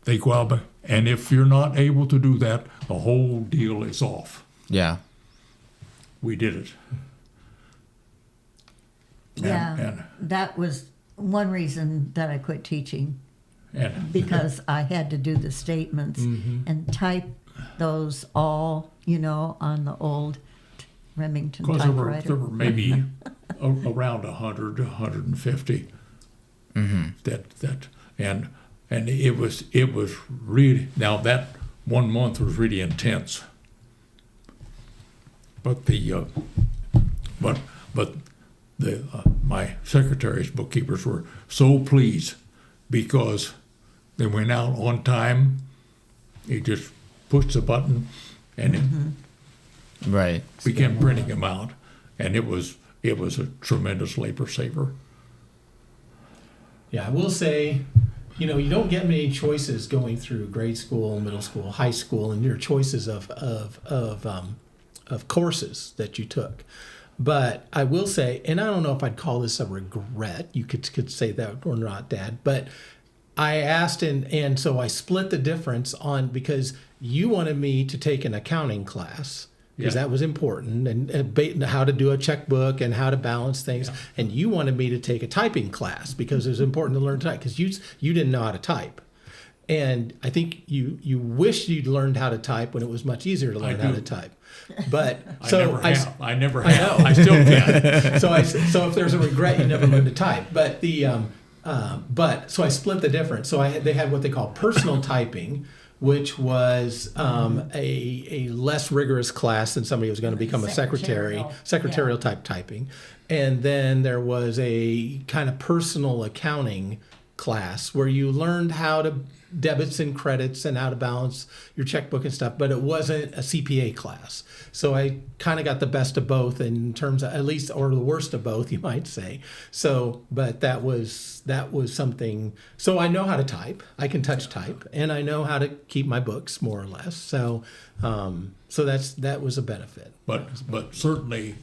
Speaker 2: they go out. And if you're not able to do that, the whole deal is off.
Speaker 1: Yeah.
Speaker 2: We did it.
Speaker 3: And that was one reason that I quit teaching, because I had to do the statements and type those all, on the old Remington typewriter.
Speaker 2: Because there were maybe around 100 to 150 and it was really, now that 1 month was really intense, but my secretary's bookkeepers were so pleased because they went out on time. He just pushed the button and it began printing them out, and it was a tremendous labor saver.
Speaker 4: Yeah, I will say, you don't get many choices going through grade school, middle school, high school, and your choices of courses that you took. But I will say, and I don't know if I'd call this a regret. You could say that or not, Dad. But I asked, and so I split the difference on, because you wanted me to take an accounting class, because that was important, and how to do a checkbook and how to balance things. Yeah. And you wanted me to take a typing class because it was important to learn to type, because you didn't know how to type. And I think you wished you'd learned how to type when it was much easier to learn how to type. But
Speaker 2: I never have. I still can.
Speaker 4: So if there's a regret, you never learned to type. But so I split the difference. So they had what they call personal typing, which was a less rigorous class than somebody who was going to become a secretarial type typing. And then there was a kind of personal accounting class where you learned how to debits and credits and how to balance your checkbook and stuff, but it wasn't a CPA class. So I kind of got the best of both in terms of, at least, or the worst of both, you might say. So, but that was something. So I know how to type. I can touch type, and I know how to keep my books more or less. So, so that was a benefit.
Speaker 2: But certainly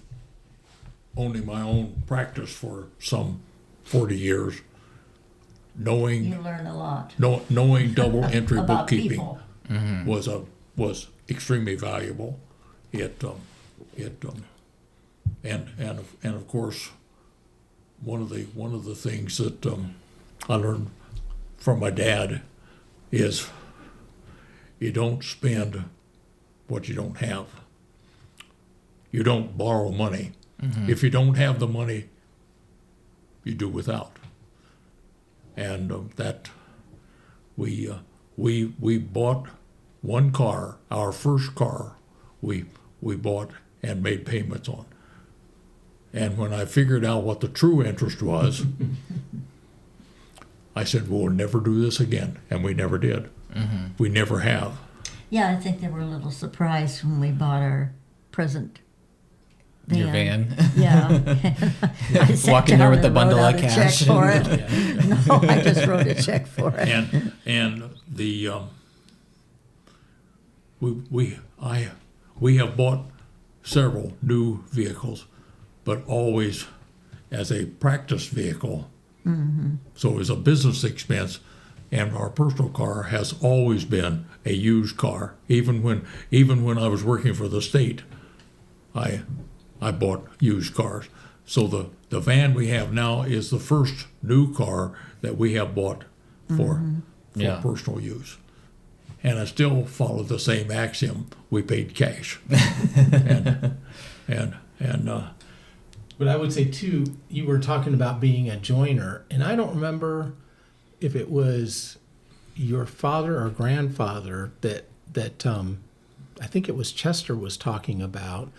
Speaker 2: owning my own practice for some 40 years, knowing
Speaker 3: You learn a lot
Speaker 2: knowing double entry
Speaker 3: about
Speaker 2: bookkeeping
Speaker 3: people.
Speaker 2: was extremely valuable. And of course, one of the things that I learned from my dad is you don't spend what you don't have. You don't borrow money. If you don't have the money, you do without. And that we bought one car, our first car, we bought and made payments on. And when I figured out what the true interest was, I said, we'll never do this again. And we never did. We never have.
Speaker 3: Yeah, I think they were a little surprised when we bought our present van.
Speaker 1: Your van.
Speaker 3: Yeah. I sat
Speaker 1: Walk in there
Speaker 3: down
Speaker 1: with the
Speaker 3: and
Speaker 1: bundle
Speaker 3: wrote
Speaker 1: of
Speaker 3: out a
Speaker 1: cash.
Speaker 3: check for it. No, I just wrote a check for it.
Speaker 2: And we have bought several new vehicles, but always as a practice vehicle. So it was a business expense, and our personal car has always been a used car. Even when I was working for the state, I bought used cars. So the van we have now is the first new car that we have bought for
Speaker 1: Yeah.
Speaker 2: personal use. And I still follow the same axiom: we paid cash.
Speaker 4: But I would say too, you were talking about being a joiner, and I don't remember if it was your father or grandfather that I think it was Chester was talking about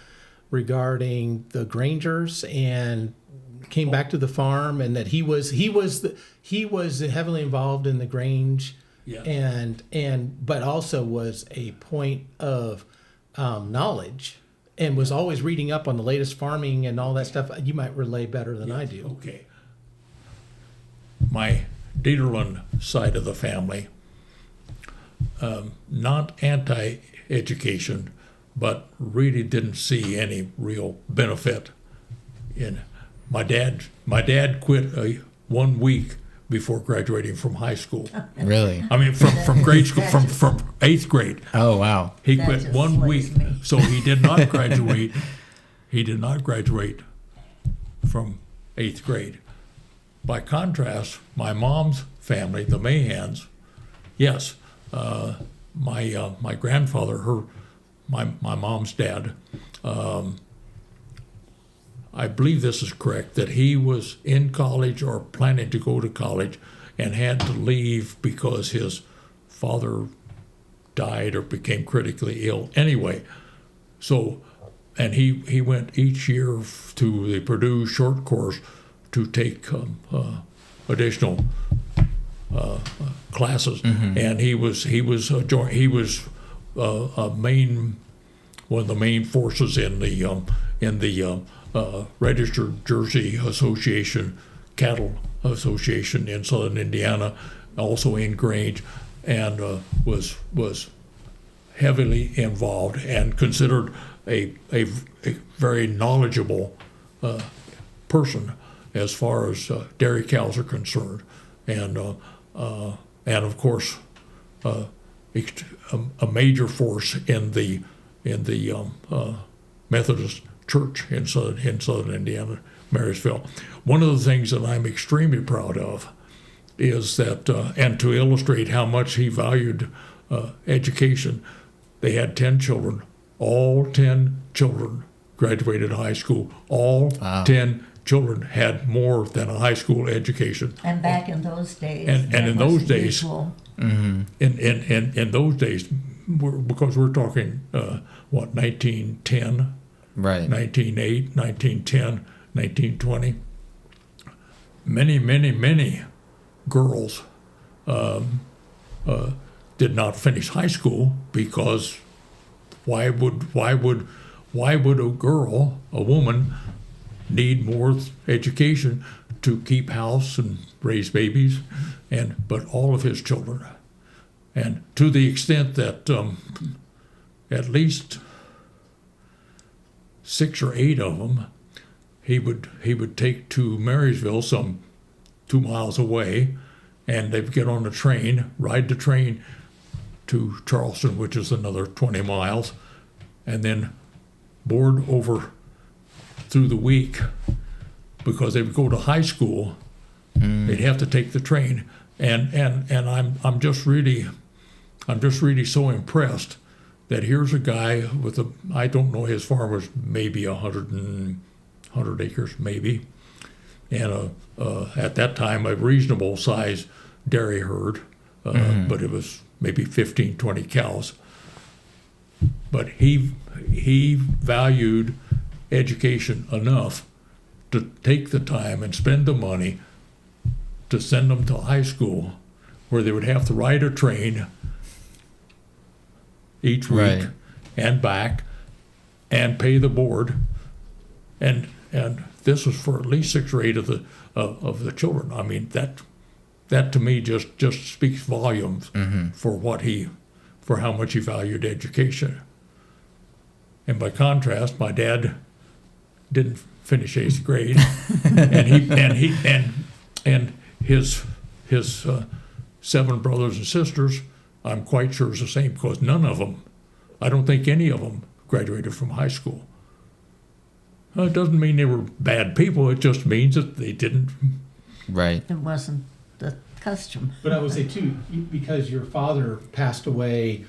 Speaker 4: regarding the Grangers, and came back to the farm, and that he was heavily involved in the Grange,
Speaker 2: Yes.
Speaker 4: and but also was a point of knowledge, and was always reading up on the latest farming and all that stuff. You might relay better than I do.
Speaker 2: Okay. My Dieterland side of the family, not anti-education, but really didn't see any real benefit in. My dad quit 1 week before graduating from high school.
Speaker 1: Really?
Speaker 2: I mean, from grade school, from 8th grade.
Speaker 1: Oh, wow.
Speaker 2: He
Speaker 3: That
Speaker 2: quit
Speaker 3: just
Speaker 2: 1
Speaker 3: slays
Speaker 2: week,
Speaker 3: me.
Speaker 2: so he did not graduate. He did not graduate from 8th grade. By contrast, my mom's family, the Mahans, yes, my grandfather, my mom's dad, I believe this is correct, that he was in college or planning to go to college and had to leave because his father died or became critically ill. Anyway, so, and he went each year to the Purdue short course to take additional classes, and he was one of the main forces in the Registered Jersey Association, Cattle Association in Southern Indiana, also in Grange, and was heavily involved and considered a very knowledgeable person as far as dairy cows are concerned, and of course a major force in the Methodist Church in Southern Indiana, Marysville. One of the things that I'm extremely proud of is that, and to illustrate how much he valued education, they had 10 children. All 10 children graduated high school. All 10 children had more than a high school education.
Speaker 3: And back in those days,
Speaker 2: And
Speaker 3: that
Speaker 2: in those
Speaker 3: wasn't
Speaker 2: days,
Speaker 3: usual.
Speaker 2: In those days, because we're talking, 1910,
Speaker 1: Right.
Speaker 2: 1908, 1910, 1920. Many girls did not finish high school, because why would a girl, a woman, need more education to keep house and raise babies, but all of his children, and to the extent that at least 6 or 8 of them he would take to Marysville, some 2 miles away, and they'd get on the train, ride the train to Charleston, which is another 20 miles, and then board over through the week, because they would go to high school. They'd have to take the train, and I'm just really so impressed that here's a guy with I don't know, his farm was maybe 100 acres maybe, and at that time a reasonable size dairy herd, but it was maybe 15, 20 cows. But he valued education enough to take the time and spend the money to send them to high school, where they would have to ride a train each week,
Speaker 1: Right.
Speaker 2: and back, and pay the board, and this was for at least 6 or 8 of the children. I mean, that to me just speaks volumes for how much he valued education. And by contrast, my dad didn't finish 8th grade, and his 7 brothers and sisters, I'm quite sure is the same, because none of them, I don't think any of them, graduated from high school. It doesn't mean they were bad people. It just means that they didn't.
Speaker 1: Right.
Speaker 3: It wasn't the custom.
Speaker 4: But I would say too, because your father passed away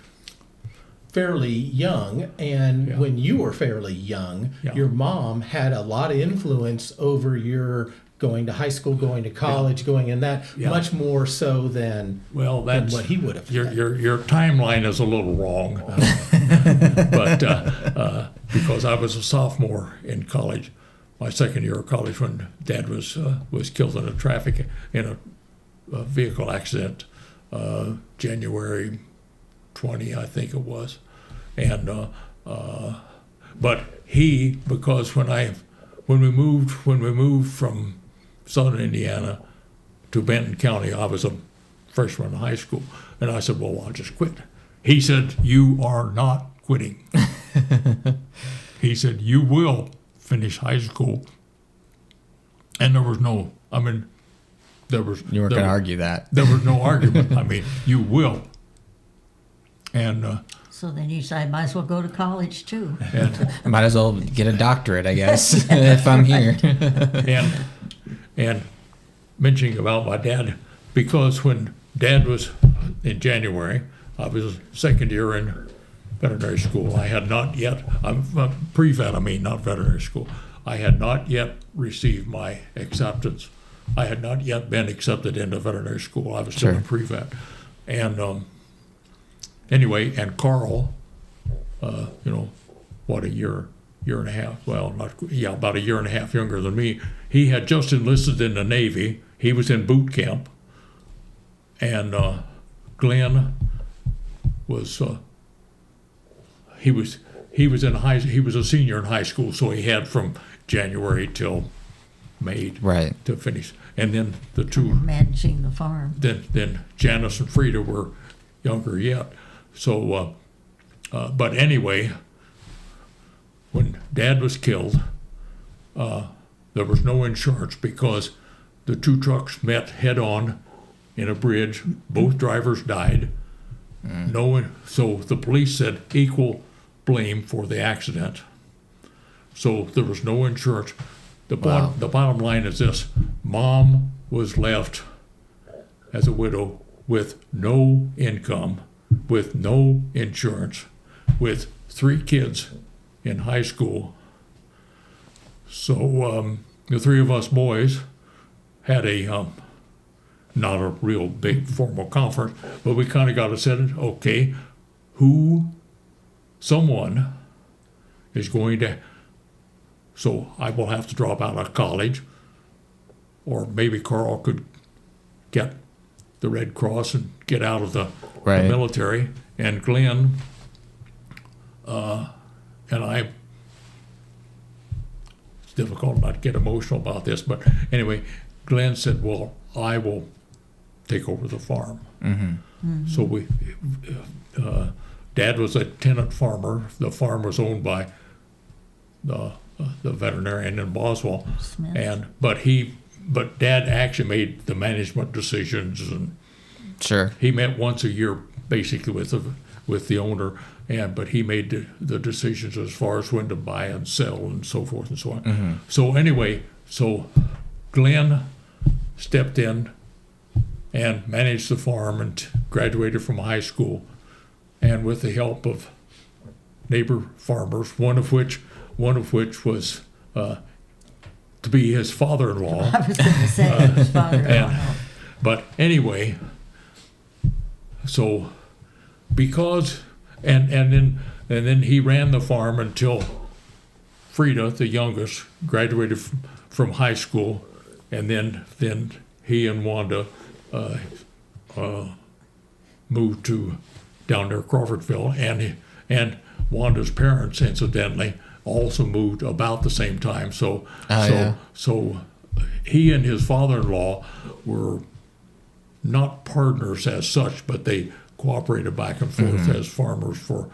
Speaker 4: fairly young, and
Speaker 2: Yeah.
Speaker 4: when you were fairly young,
Speaker 2: Yeah.
Speaker 4: your mom had a lot of influence over your going to high school, going to college, going in that,
Speaker 2: Yeah.
Speaker 4: much more so than
Speaker 2: Well,
Speaker 4: than
Speaker 2: that's
Speaker 4: what he would have.
Speaker 2: your timeline is a little wrong, but because I was a sophomore in college, my second year of college, when Dad was killed in a vehicle accident, January 20, I think it was, and but because when we moved from Southern Indiana to Benton County, I was a freshman in high school, and I said, well, I'll just quit. He said, you are not quitting. He said, you will finish high school. And there was no, I mean, there was...
Speaker 1: You weren't going to argue that.
Speaker 2: There was no argument. I mean, you will. And
Speaker 3: So then you said, I might as well go to college too.
Speaker 1: I might as well get a doctorate, I guess, if I'm here.
Speaker 2: and mentioning about my dad, because when Dad was in January, I was second year in veterinary school. I had not yet, I'm pre-vet, I mean, not veterinary school. I had not yet received my acceptance. I had not yet been accepted into veterinary school. I was still
Speaker 1: Sure.
Speaker 2: a pre-vet. And anyway, and Carl, what, a year and a half, about a year and a half younger than me. He had just enlisted in the Navy. He was in boot camp. And Glenn was, he was a senior in high school, so he had from January till May
Speaker 1: Right.
Speaker 2: to finish. And then the two,
Speaker 3: Managing the farm.
Speaker 2: then Janice and Frida were younger yet. So, but anyway, when Dad was killed, there was no insurance because the 2 trucks met head on in a bridge. Both drivers died. No one, so the police said equal blame for the accident. So there was no insurance. The bottom line is this: Mom was left as a widow with no income, with no insurance, with 3 kids in high school. So the 3 of us boys had not a real big formal conference, but we kind of got to set it, okay, someone is going to, so I will have to drop out of college, or maybe Carl could get the Red Cross and get out of the
Speaker 1: Right.
Speaker 2: military. And Glenn and I, it's difficult not to get emotional about this, but anyway, Glenn said, well, I will take over the farm. So we, Dad was a tenant farmer. The farm was owned by the veterinarian in Boswell,
Speaker 3: Smith.
Speaker 2: but Dad actually made the management decisions, and
Speaker 1: Sure.
Speaker 2: he met once a year basically with the owner, but he made the decisions as far as when to buy and sell and so forth and so on. So anyway, Glenn stepped in and managed the farm and graduated from high school, and with the help of neighbor farmers, one of which was to be his father-in-law.
Speaker 3: I was going to say his father-in-law.
Speaker 2: But anyway, so because and then he ran the farm until Frida, the youngest, graduated from high school, and then he and Wanda moved to down near Crawfordville, and Wanda's parents, incidentally, also moved about the same time. So he and his father-in-law were not partners as such, but they cooperated back and forth as farmers for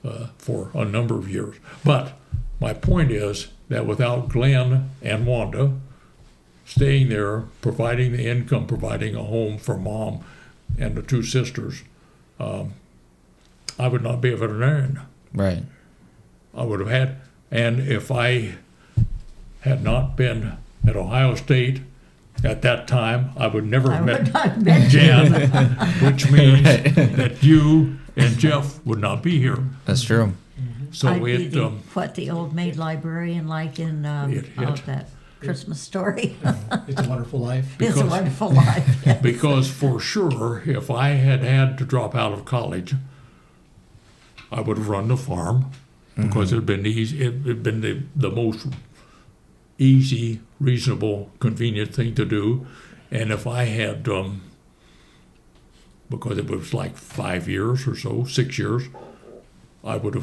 Speaker 2: a number of years. But my point is that without Glenn and Wanda staying there, providing the income, providing a home for Mom and the two sisters, I would not be a veterinarian.
Speaker 1: Right.
Speaker 2: I would have had, and if I had not been at Ohio State at that time, I would never have met Jan, which means that you and Jeff would not be here.
Speaker 1: That's true.
Speaker 2: So
Speaker 3: I'd be
Speaker 2: it,
Speaker 3: the old maid librarian like in that Christmas story.
Speaker 4: It's a Wonderful Life.
Speaker 3: It's a Wonderful Life. Yes.
Speaker 2: because for sure, if I had had to drop out of college, I would have run the farm because it had been easy. It had been the most easy, reasonable, convenient thing to do. And if I had, because it was like 5 years or so, 6 years, I would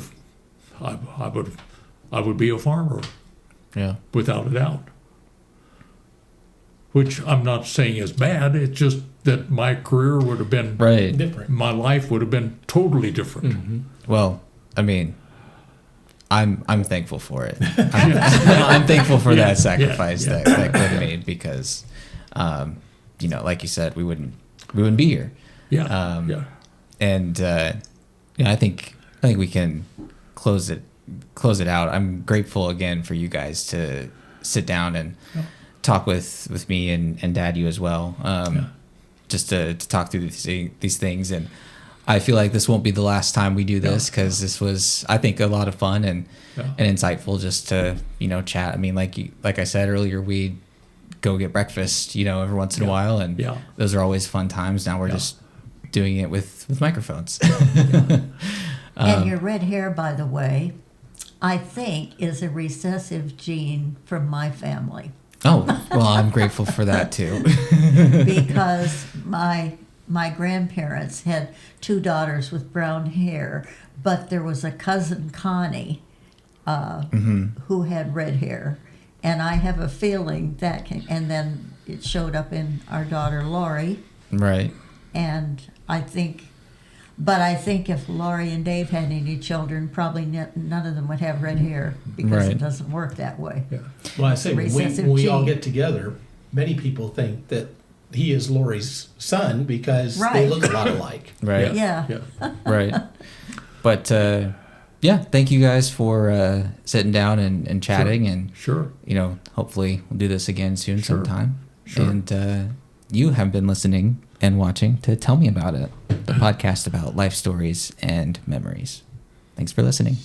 Speaker 2: be a farmer
Speaker 1: Yeah.
Speaker 2: without a doubt. Which I'm not saying is bad. It's just that my career would have been
Speaker 1: Right.
Speaker 4: Different.
Speaker 2: my life would have been totally different.
Speaker 1: Well, I mean, I'm thankful for it. I'm thankful for that sacrifice that Glenn made because, like you said, we wouldn't be here.
Speaker 2: Yeah, yeah.
Speaker 1: And I think we can close it out. I'm grateful again for you guys to sit down and talk with me and Dad, you as well, just to talk through these things. And I feel like this won't be the last time we do this because this was, I think, a lot of fun and insightful just to chat. I mean, like I said earlier, we go get breakfast every once in a while, and those are always fun times. Now we're just doing it with microphones.
Speaker 3: And your red hair, by the way, I think is a recessive gene from my family.
Speaker 1: Oh, well, I'm grateful for that too.
Speaker 3: Because my grandparents had 2 daughters with brown hair, but there was a cousin, Connie, who had red hair. And I have a feeling that and then it showed up in our daughter, Lori.
Speaker 1: Right.
Speaker 3: And I think if Lori and Dave had any children, probably none of them would have red hair because it doesn't work that way.
Speaker 4: Yeah. Well, I say when we all get together, many people think that he is Lori's son because they look a lot alike.
Speaker 1: Right.
Speaker 3: Yeah.
Speaker 1: Right. But thank you guys for sitting down and chatting, and hopefully we'll do this again soon sometime.
Speaker 2: Sure.
Speaker 1: And you have been listening and watching to Tell Me About It, the podcast about life stories and memories. Thanks for listening.